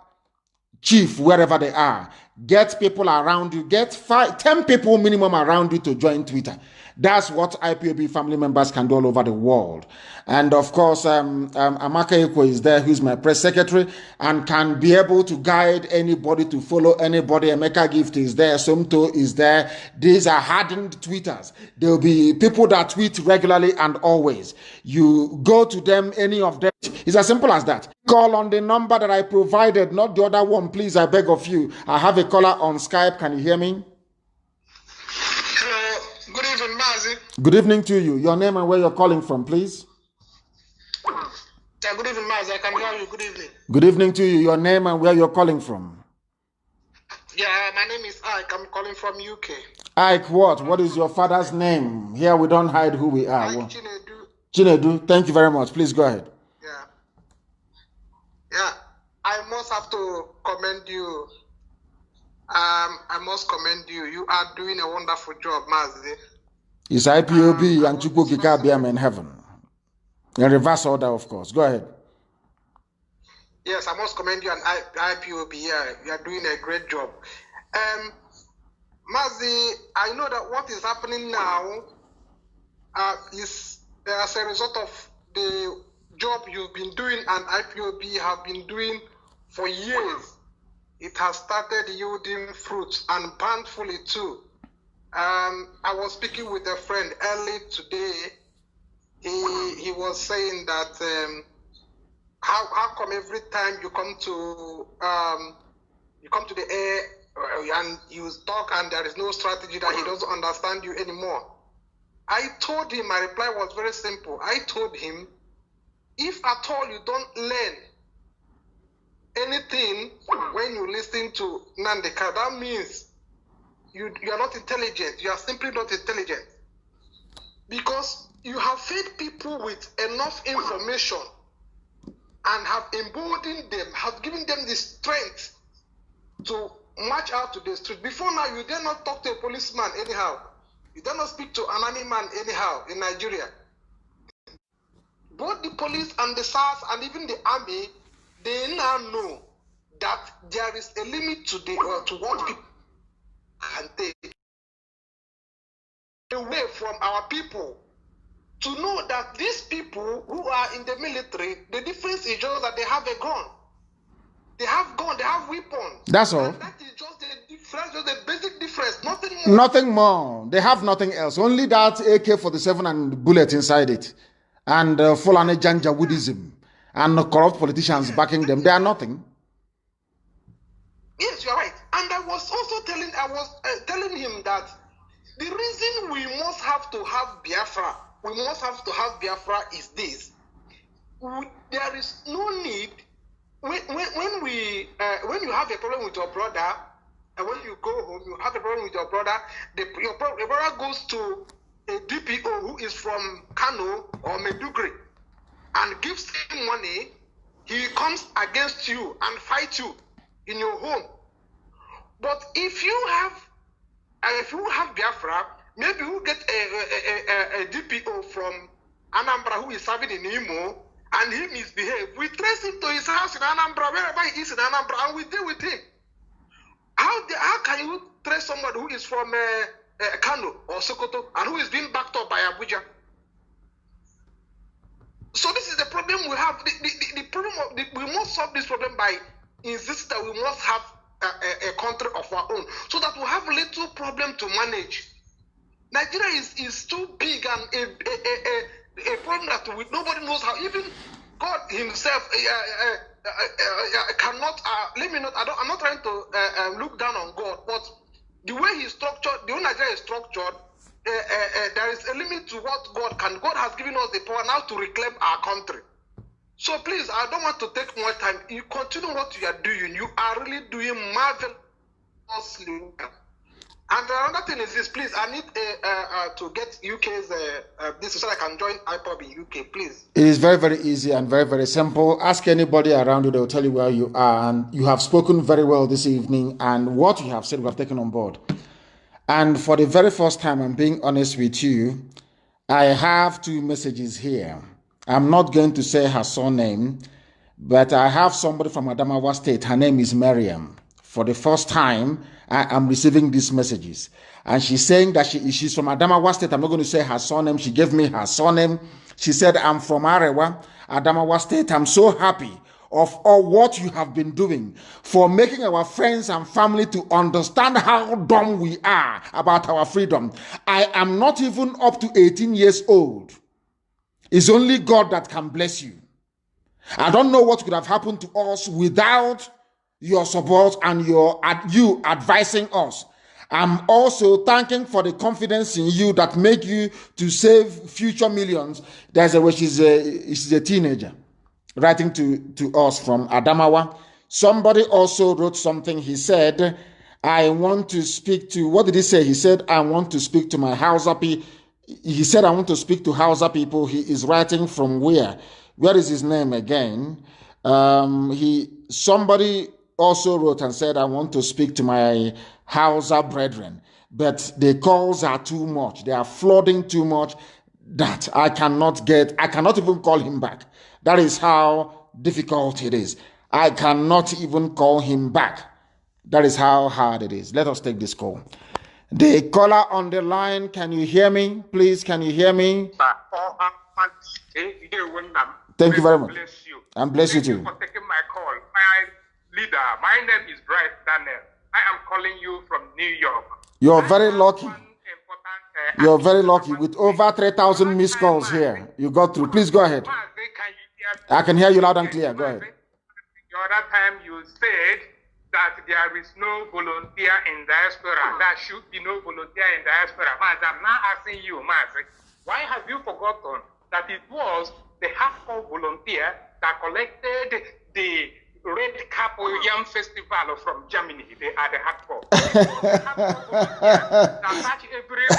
chief wherever they are. Get people around you, get 10 people minimum around you to join Twitter. That's what IPob family members can do all over the world. And of course, Amaka Eko is there, who's my press secretary, and can be able to guide anybody to follow anybody. Emeka Gift is there, Somto is there. These are hardened tweeters. There will be people that tweet regularly and always. You go to them, any of them. It's as simple as that. Call on the number that I provided, not the other one, please, I beg of you. I have a caller on Skype. Can you hear me?
Hello. Good evening, Mazi.
Good evening to you. Your name and where you're calling from, please.
Yeah, good evening, Mazi. I can hear you. Good evening.
Good evening to you. Your name and where you're calling from.
Yeah, my name is Ike. I'm calling from UK.
Ike, what? What is your father's name? Here we don't hide who we are.
Ike Chinedu.
Chinedu, thank you very much. Please go ahead.
Yeah, I must have to commend you. I must commend you. You are doing a wonderful job, Mazi.
It's IPob and Chukwukika in heaven. In reverse order, of course. Go ahead.
Yes, I must commend you and IPob. Yeah, you are doing a great job. Mazi, I know that what is happening now is as a result of the job you've been doing and IPob have been doing for years. It has started yielding fruits and bountifully too. I was speaking with a friend early today. He was saying that how come every time you come to the air and you talk and there is no strategy, that he doesn't understand you anymore. I told him, my reply was very simple. I told him, if at all you don't learn anything when you listen to Nnamdi, that means you are not intelligent. You are simply not intelligent. Because you have fed people with enough information and have emboldened them, have given them the strength to march out to the street. Before now, you dare not talk to a policeman anyhow. You dare not speak to an army man anyhow in Nigeria. Both the police and the SARS and even the army, they now know that there is a limit to what people can take away from our people. To know that these people who are in the military, the difference is just that they have a gun. They have gun, they have weapons.
That's all.
And that is just the difference, just the basic difference, nothing more.
Nothing more. They have nothing else. Only that AK-47 and bullet inside it. And Fulani Janjaweedism. And corrupt politicians backing them. They are nothing.
Yes, you're right. And I was also telling him that the reason we must have to have Biafra, is this. There is no need, when you have a problem with your brother, and when you go home, you have a problem with your brother, your brother goes to a DPO who is from Kanu or Medugri and gives him money, he comes against you and fights you in your home. But if you have Biafra, maybe you get a DPO from Anambra who is serving in Imo and he misbehaves. We trace him to his house in Anambra, wherever he is in Anambra, and we deal with him. How can you trace somebody who is from Kanu or Sokoto and who is being backed up by Abuja? So this is the problem we have. The problem we must solve this problem by insisting that we must have a country of our own, so that we have little problem to manage. Nigeria is too big and a problem that nobody knows how. Even God Himself cannot. I'm not trying to look down on God, but the way He's structured, the way Nigeria is structured, there is a limit to what God can. God has given us the power now to reclaim our country. So please, I don't want to take more time. You continue what you are doing. You are really doing marvelously. And another thing is this, please, I need to get UK's this so I can join IPob in UK, please.
It is very, very easy and very, very simple. Ask anybody around you, they'll tell you where you are. And you have spoken very well this evening, and what you have said we have taken on board. And for the very first time, I'm being honest with you, I have 2 messages here. I'm not going to say her surname, but I have somebody from Adamawa State. Her name is Miriam. For the first time, I am receiving these messages. And she's saying that she's from Adamawa State. I'm not going to say her surname. She gave me her surname. She said, I'm from Arewa, Adamawa State. I'm so happy of all what you have been doing for making our friends and family to understand how dumb we are about our freedom. I am not even up to 18 years old. It's only God that can bless you. I don't know what could have happened to us without your support and you advising us. I'm also thanking for the confidence in you that make you to save future millions. There's a way she's a teenager writing to us from Adamawa. Somebody also wrote something. He said, I want to speak to, what did he say? He said, I want to speak to my Hausa people. He said, I want to speak to Hausa people. He is writing from where? Where is his name again? Somebody also wrote and said, I want to speak to my Hausa brethren. But the calls are too much. They are flooding too much that I cannot even call him back. That is how difficult it is. I cannot even call him back. That is how hard it is. Let us take this call. The caller on the line, can you hear me? Please, can you hear me? Thank you very much.
Bless you.
And bless you too.
Thank you for taking my call. My leader, my name is Bryce Daniel. I am calling you from New York.
You're very lucky. You're very lucky. With over 3,000 missed calls here, you got through. Please go ahead. I can hear you loud and clear. Go ahead.
The other time you said that there is no volunteer in diaspora. There should be no volunteer in diaspora. Mazi, I'm now asking you, Mazi, why have you forgotten that it was the hardcore volunteer that collected the Red Cap Yam Festival from Germany? They are the hardcore. The hardcore volunteer that searched everywhere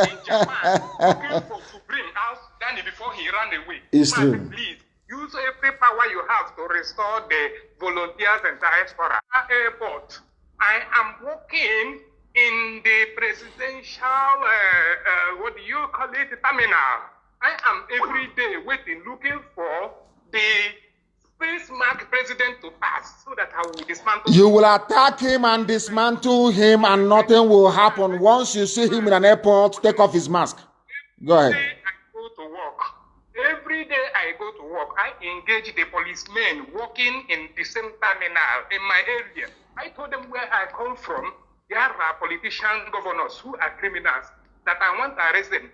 in Japan looking to bring out Danny before he ran away.
It's
Mazi,
true.
please use every power you have to restore the volunteers in diaspora. Airport. I am working in the presidential, what do you call it, terminal. I am every day waiting, looking for the space mark president to pass so that I will dismantle.
You will attack him and dismantle him and nothing will happen. Once you see him in an airport, take off his mask. Go ahead.
Every day I go to work, I engage the policemen working in the same terminal in my area. I told them where I come from. There are politician governors who are criminals that I want to arrest them.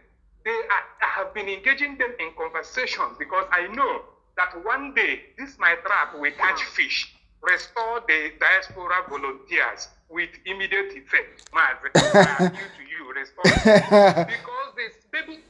I have been engaging them in conversations because I know that one day this my trap will catch fish, restore the diaspora volunteers with immediate effect. Mazi, I appeal to you, restore because this baby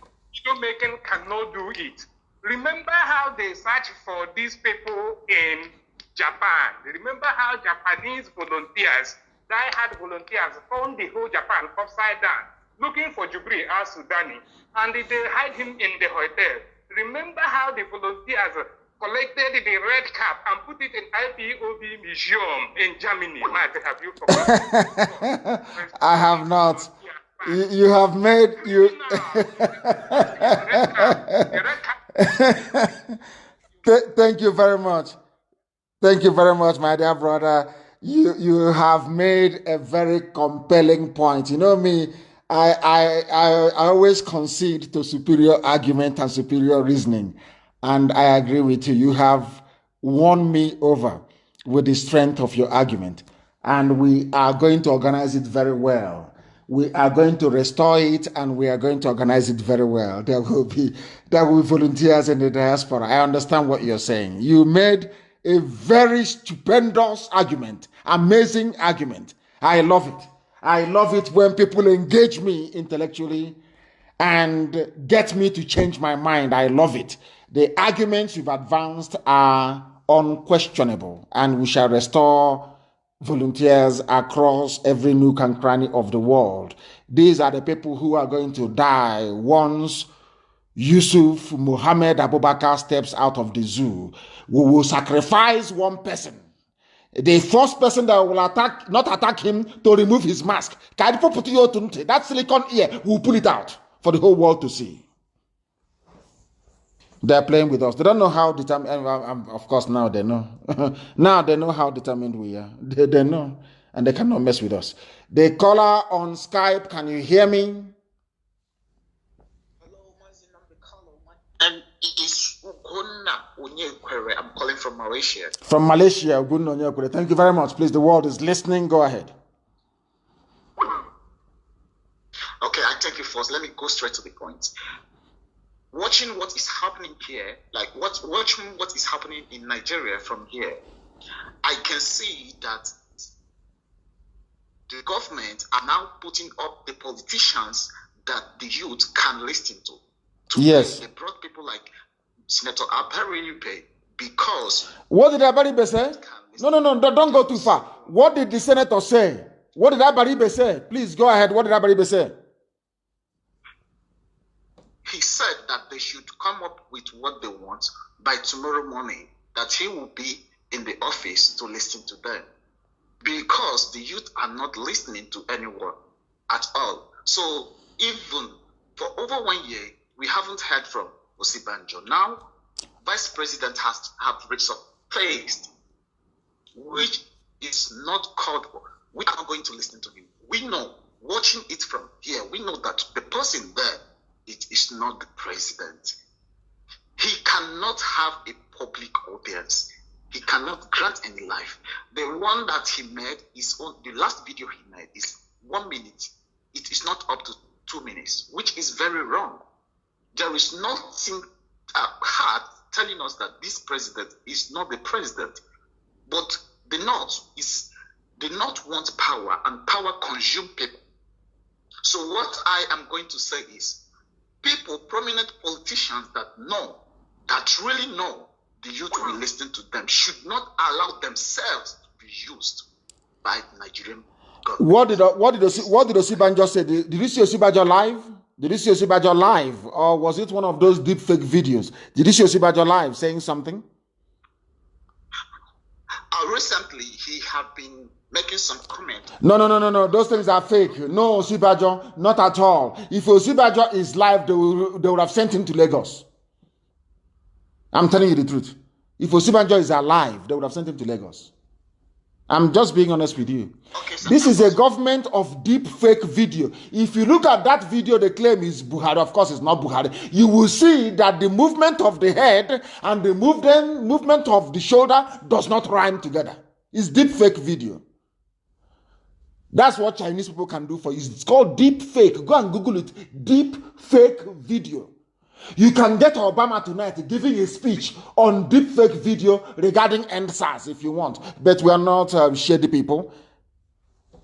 making cannot do it. Remember how they searched for these people in Japan. Remember how Japanese volunteers, die-hard volunteers, found the whole Japan upside down, looking for Jubri al-Sudani, and they hide him in the hotel. Remember how the volunteers collected the red cap and put it in IPob museum in Germany? Have you forgotten?
I have not. You have made you. Thank you very much. Thank you very much, my dear brother. You have made a very compelling point. You know me, I always concede to superior argument and superior reasoning, and I agree with you. You have won me over with the strength of your argument, and we are going to organize it very well. We are going to restore it and we are going to organize it very well. There will be volunteers in the diaspora. I understand what you're saying. You made a very stupendous argument, amazing argument. I love it. I love it when people engage me intellectually and get me to change my mind. I love it. The arguments you've advanced are unquestionable, and we shall restore volunteers across every nook and cranny of the world. These are the people who are going to die once Yusuf Muhammad Abubakar steps out of the zoo. We will sacrifice one person. The first person that will not attack him, to remove his mask. That silicone ear, we'll pull it out for the whole world to see. They're playing with us. They don't know how determined. Of course, now they know. Now they know how determined we are. They know, and they cannot mess with us. The caller on Skype, can you hear me?
Hello, Mazi, and it is Ugonna Onyekwere. I'm calling from Malaysia.
From Malaysia, Ugonna Onyekwere. Thank you very much. Please, the world is listening. Go ahead.
Okay, I thank you first. Let me go straight to the point. Watching what is happening here, watching what is happening in Nigeria from here, I can see that the government are now putting up the politicians that the youth can listen to.
Yes.
They brought people like Senator Abaribe because...
What did Abaribe say? No, don't go too far. What did the senator say? What did Abaribe say? Please go ahead. What did Abaribe say?
He said that they should come up with what they want by tomorrow morning, that he will be in the office to listen to them. Because the youth are not listening to anyone at all. So even for over 1 year, we haven't heard from Osibanjo. Now, Vice President has resurfaced, which is not called for. We are not going to listen to him. We know, watching it from here, we know that the person there, it is not the president. He cannot have a public audience. He cannot grant any life. The one that he made is on the last video he made is 1 minute. It is not up to 2 minutes, which is very wrong. There is nothing hard telling us that this president is not the president. But the North wants power, and power consumes people. So what I am going to say is, people, prominent politicians that really know the youth will listen to them, should not allow themselves to be used by the Nigerian government.
What did Osibanjo say? Did you see Osibanjo live? Did you see Osibanjo live? Or was it one of those deep fake videos? Did you see Osibanjo live saying something?
Recently, he have been making some comment.
No. Those things are fake. No, Osibanjo, not at all. If Osibanjo is live, they would have sent him to Lagos. I'm telling you the truth. If Osibanjo is alive, they would have sent him to Lagos. I'm just being honest with you.
Okay,
this is a government of deep fake video. If you look at that video, they claim is Buhari. Of course, it's not Buhari. You will see that the movement of the head and the movement of the shoulder does not rhyme together. It's deep fake video. That's what Chinese people can do for you. It's called deep fake. Go and Google it. Deep fake video. You can get Obama tonight giving a speech on deepfake video regarding EndSARS if you want. But we are not shady people.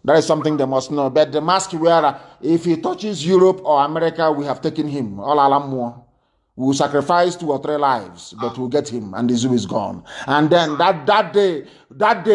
That is something they must know. But the mask wearer, if he touches Europe or America, we have taken him. All alam. We will sacrifice 2 or 3 lives, but we'll get him, and the zoo is gone. And then that day,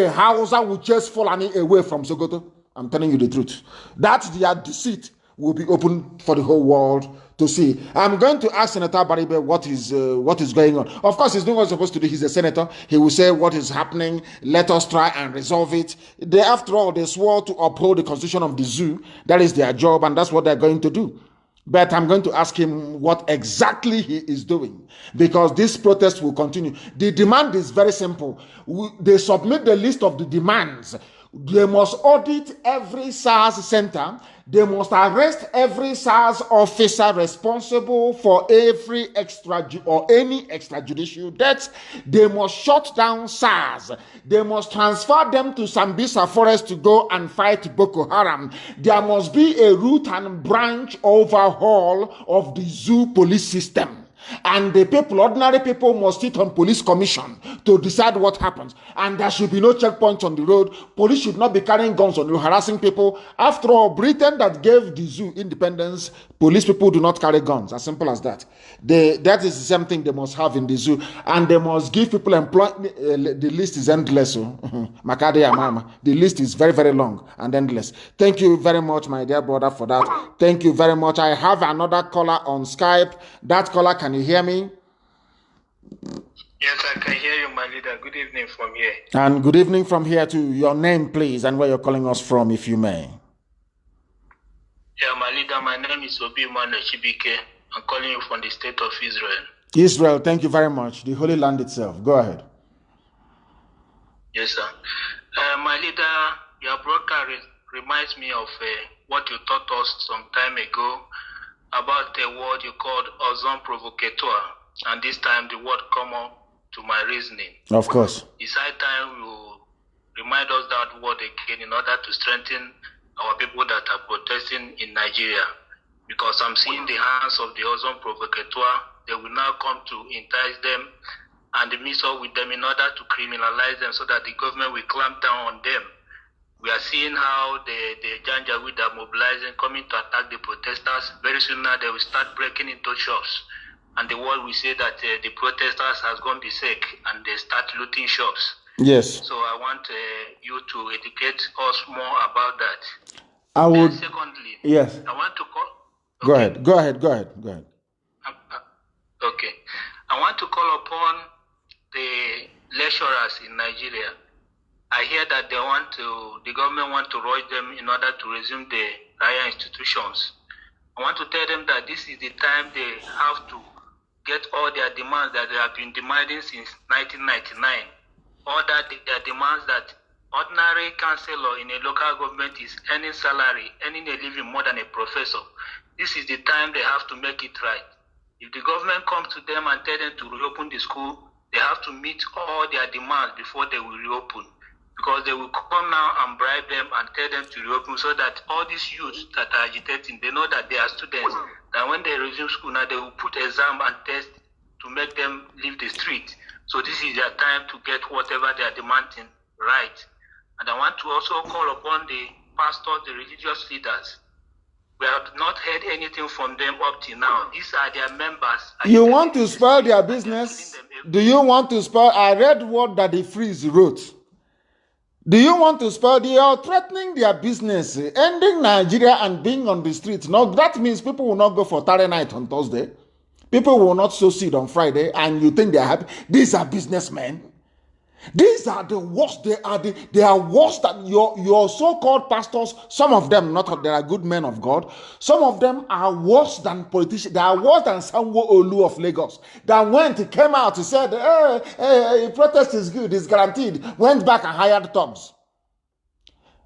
Hausa will chase Fulani away from Sokoto. I'm telling you the truth. That's their deceit will be open for the whole world to see. I'm going to ask Senator Baribe what is going on. Of course, he's doing what he's supposed to do. He's a senator. He will say what is happening. Let us try and resolve it. After all, they swore to uphold the constitution of the zoo. That is their job, and that's what they're going to do. But I'm going to ask him what exactly he is doing, because this protest will continue. The demand is very simple. They submit the list of the demands. They must audit every SARS center. They must arrest every SARS officer responsible for every any extrajudicial deaths. They must shut down SARS. They must transfer them to Sambisa Forest to go and fight Boko Haram. There must be a root and branch overhaul of the zoo police system. And the people, ordinary people, must sit on police commission to decide what happens. And there should be no checkpoints on the road. Police should not be carrying guns on you, harassing people. After all, Britain that gave the zoo independence, police people do not carry guns. As simple as that. That is the same thing they must have in the zoo. And they must give people employment. The list is endless. The list is very, very long and endless. Thank you very much, my dear brother, for that. Thank you very much. I have another caller on Skype. That caller, can you hear me?
Yes, I can hear you, my leader. Good evening from here.
And good evening from here too. Your name, please, and where you're calling us from, if you may.
Yeah, my leader, my name is Obi Mane Chibike. I'm calling you from the state of Israel.
Israel, thank you very much. The Holy Land itself. Go ahead.
Yes, sir. My leader, your broadcast reminds me of what you taught us some time ago about a word you called ozone provocateur, and this time the word come up to my reasoning.
Of course.
It's high time you remind us that word again in order to strengthen our people that are protesting in Nigeria, because I'm seeing the hands of the ozone provocateur. They will now come to entice them and mix up with them in order to criminalize them so that the government will clamp down on them. We are seeing how the Janjaweed are mobilizing, coming to attack the protesters. Very soon now they will start breaking into shops. And the world will say that the protesters has gone berserk and they start looting shops.
Yes.
So I want you to educate us more about that.
I would.
And secondly,
yes.
I want to call.
Okay. Go ahead. Go ahead. Go ahead. Go ahead.
Okay. I want to call upon the lecturers in Nigeria. I hear that the government want to rush them in order to resume the higher institutions. I want to tell them that this is the time they have to get all their demands that they have been demanding since 1999. All that their demands that ordinary councillor in a local government is earning salary, earning a living more than a professor. This is the time they have to make it right. If the government comes to them and tell them to reopen the school, they have to meet all their demands before they will reopen. Because they will come now and bribe them and tell them to reopen, so that all these youths that are agitating, they know that they are students. That when they resume school now, they will put exam and test to make them leave the street. So this is their time to get whatever they are demanding right. And I want to also call upon the pastors, the religious leaders. We have not heard anything from them up to now. These are their members.
You want to spoil their business? Do you want to spoil? I read what Daddy Freeze wrote. Do you want to spoil? They are threatening their business, ending Nigeria and being on the streets. No, that means people will not go for Tare night on Thursday. People will not sow seed on Friday, and you think they are happy. These are businessmen. These are the worst. They are worse than your so-called pastors. Some of them, they are good men of God. Some of them are worse than politicians. They are worse than Sanwo-Olu of Lagos. That came out and said, protest is good, it's guaranteed. Went back and hired thugs.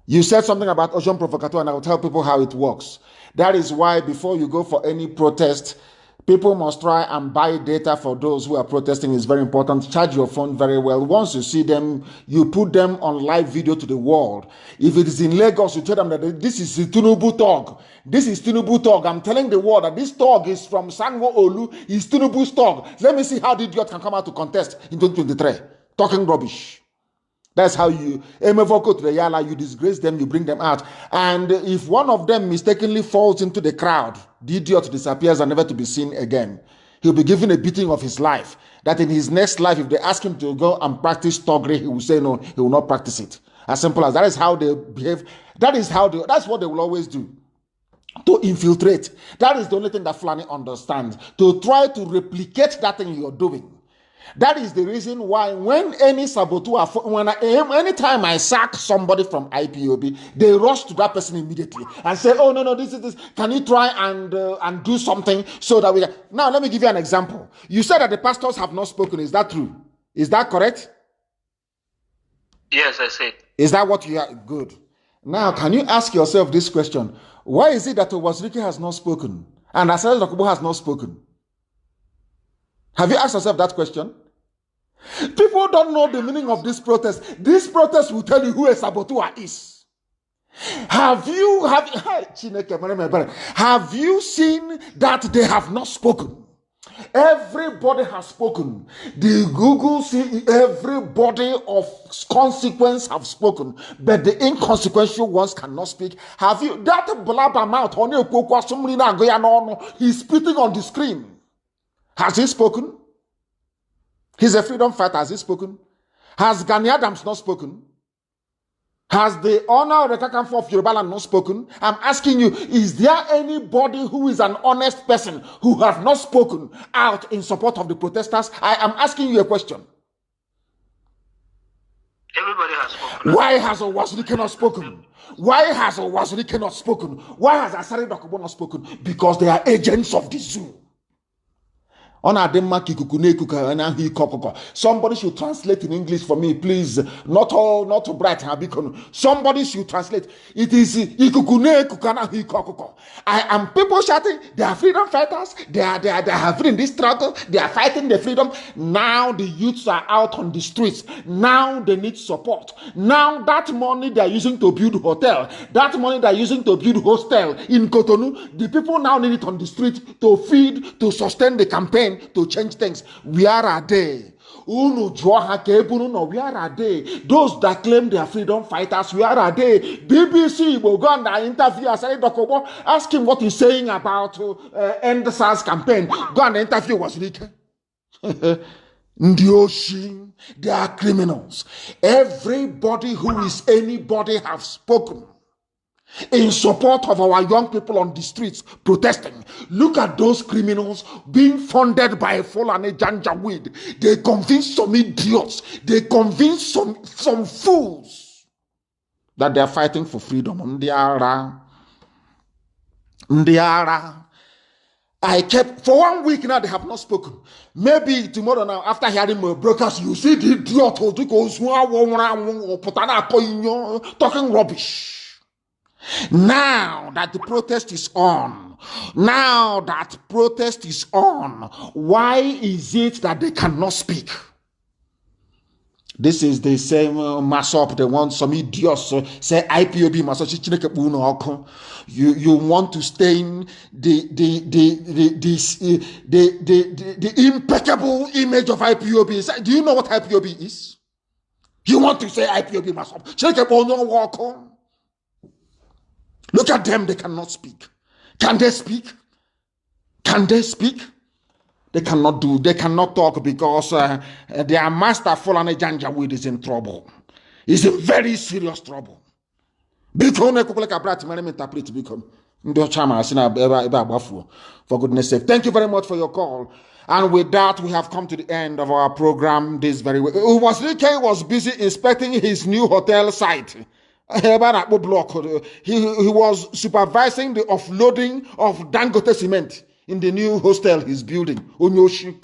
You said something about Ocean Provocateur, and I will tell people how it works. That is why before you go for any protest, people must try and buy data for those who are protesting. Is very important. Charge your phone very well. Once you see them, you put them on live video to the world. If it is in Lagos, you tell them that this is Tinubu Tog. This is Tinubu Tog. I'm telling the world that this Tog is from Sanwo-Olu. Is Tinubu's Tog. Let me see how the idiot can come out to contest in 2023. Talking rubbish. That's how you emevoco to the Yala, you disgrace them, you bring them out. And if one of them mistakenly falls into the crowd, the idiot disappears and never to be seen again. He'll be given a beating of his life. That in his next life, if they ask him to go and practice toggery, he will say no, he will not practice it. As simple as that is how they behave. That's what they will always do. To infiltrate. That is the only thing that Fulani understands. To try to replicate that thing you're doing. That is the reason why when any saboteur, anytime I sack somebody from IPob, they rush to that person immediately and say, oh, no, this is this. Can you try and do something so that we can... Now, let me give you an example. You said that the pastors have not spoken. Is that true? Is that correct?
Yes, I said.
Is that what you are? Good. Now, can you ask yourself this question? Why is it that Owazirike has not spoken and Asel Dokubo has not spoken? Have you asked yourself that question? People don't know the meaning of this protest. This protest will tell you who a saboteur is. Have you seen that they have not spoken? Everybody has spoken. The Google everybody of consequence have spoken, but the inconsequential ones cannot speak. Have you that blabbermouth he's spitting on the screen? Has he spoken? He's a freedom fighter. Has he spoken? Has Gani Adams not spoken? Has the honor of the Kakanfo of Yoruba land not spoken? I'm asking you, is there anybody who is an honest person who has not spoken out in support of the protesters? I am asking you a question.
Everybody has spoken.
Why has Owazurike not spoken? Why has Owazurike not spoken? Why has Asari Dokubo not spoken? Because they are agents of the zoo. Somebody should translate in English for me, please. Not bright. Somebody should translate. It is I am people shouting. They are freedom fighters. They are in this struggle. They are fighting the freedom. Now the youths are out on the streets. Now they need support. Now that money they are using to build hotel, that money they are using to build hostel in Cotonou, the people now need it on the street to feed, to sustain the campaign, to change things. Where are they? Where are they? Those that claim they are freedom fighters, where are they? BBC will go and interview Asari Dokubo, ask him what he's saying about end the SARS campaign. Go and interview Owazurike. Ndioshi, they are criminals. Everybody who is anybody have spoken in support of our young people on the streets protesting. Look at those criminals being funded by Fulani Janjaweed. They convince some idiots, they convince some fools that they are fighting for freedom. Ndiara. I kept for 1 week now, they have not spoken. Maybe tomorrow now, after hearing my broadcast, you see the idiot talking rubbish. Now that the protest is on, why is it that they cannot speak? This is the same mass up. They want some idiots say IPob mass. You want to stain the impeccable image of IPob. Do you know what IPob is? You want to say IPob mass up. Look at them, they cannot speak. Can they speak? Can they speak? They cannot talk because their master Fulani Janjaweed is in trouble. He's in very serious trouble. For goodness sake. Thank you very much for your call. And with that, we have come to the end of our program this very way. Owazurike was busy inspecting his new hotel site. He was supervising the offloading of Dangote cement in the new hostel he's building. Onyoshi.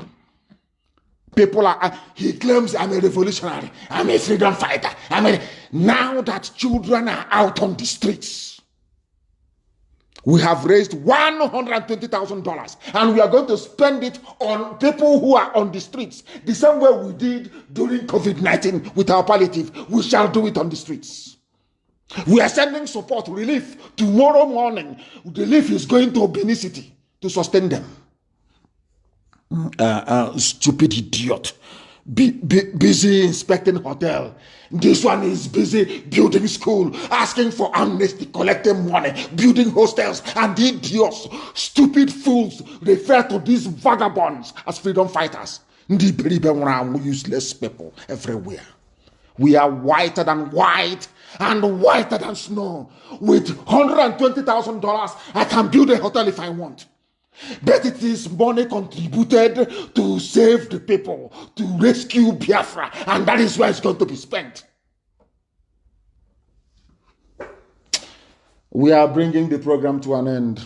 People he claims I'm a revolutionary, I'm a freedom fighter. Now that children are out on the streets, we have raised $120,000 and we are going to spend it on people who are on the streets. The same way we did during COVID-19 with our palliative, we shall do it on the streets. We are sending support, relief. Tomorrow morning, relief is going to Benin City to sustain them. Stupid idiot. Busy inspecting hotel. This one is busy building school, asking for amnesty, collecting money, building hostels, and the idiots, stupid fools refer to these vagabonds as freedom fighters. Useless people everywhere. We are whiter than white and whiter than snow. With $120,000, I can build a hotel if I want. But it is money contributed to save the people, to rescue Biafra, and that is where it's going to be spent. We are bringing the program to an end.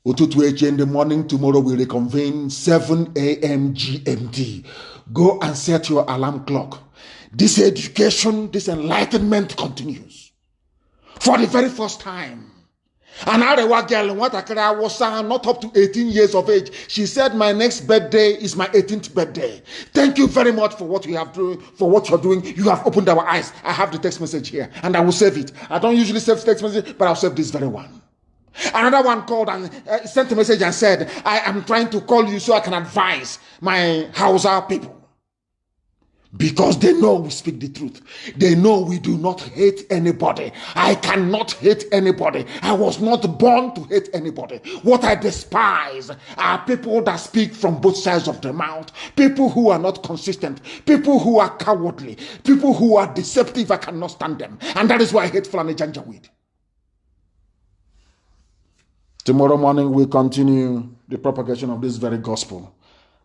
Ututu in the morning, tomorrow we reconvene 7 a.m. GMT. Go and set your alarm clock. This education, this enlightenment continues. For the very first time. And Arewa girl, what I was not up to 18 years of age. She said, my next birthday is my 18th birthday. Thank you very much for what you have doing, for what you're doing. You have opened our eyes. I have the text message here and I will save it. I don't usually save text message, but I'll save this very one. Another one called and sent a message and said, I am trying to call you so I can advise my Hausa people. Because they know we speak the truth. They know we do not hate anybody. I cannot hate anybody. I was not born to hate anybody. What I despise are people that speak from both sides of the mouth. People who are not consistent. People who are cowardly. People who are deceptive. I cannot stand them. And that is why I hate Fulani Janjaweed. Tomorrow morning we'll continue the propagation of this very gospel.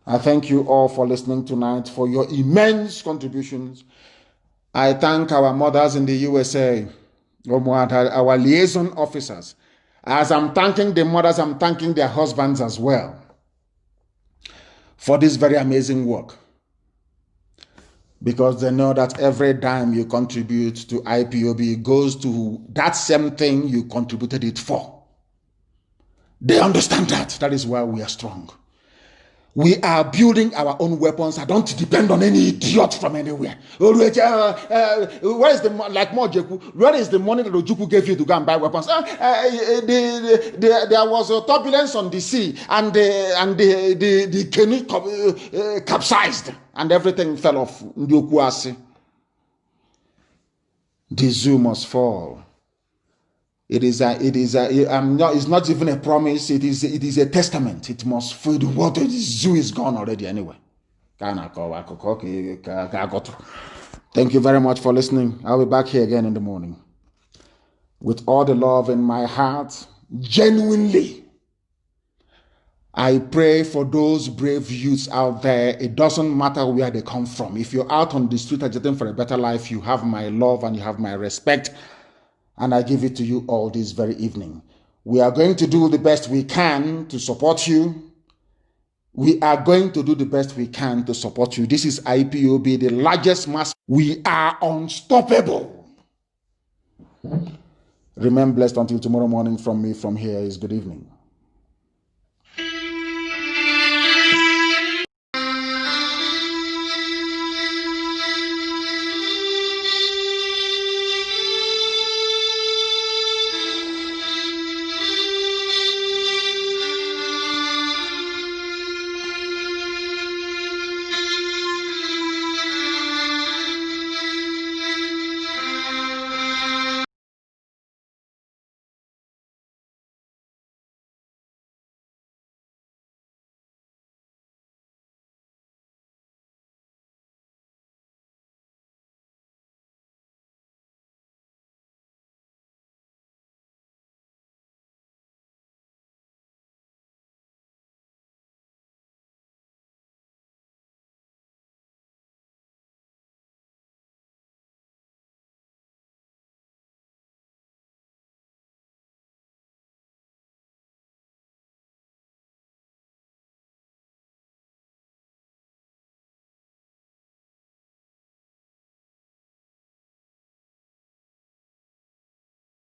I thank you all for listening tonight, for your immense contributions. I thank our mothers in the USA, our liaison officers. As I'm thanking the mothers, I'm thanking their husbands as well for this very amazing work. Because they know that every dime you contribute to IPob goes to that same thing you contributed it for. They understand that. That is why we are strong. We are building our own weapons. I don't depend on any idiot from anywhere. Where is the where is the money that Ojukwu gave you to go and buy weapons? There was a turbulence on the sea, and the canoe capsized, and everything fell off. The zoo must fall. It's not even a promise. It is a testament. It must fall. The water, the zoo is gone already anyway. Thank you very much for listening. I'll be back here again in the morning. With all the love in my heart, genuinely, I pray for those brave youths out there. It doesn't matter where they come from. If you're out on the street agitating for a better life, you have my love and you have my respect. And I give it to you all this very evening. We are going to do the best we can to support you. We are going to do the best we can to support you. This is IPob, the largest mass. We are unstoppable. Remain blessed until tomorrow morning. From me, from here is good evening.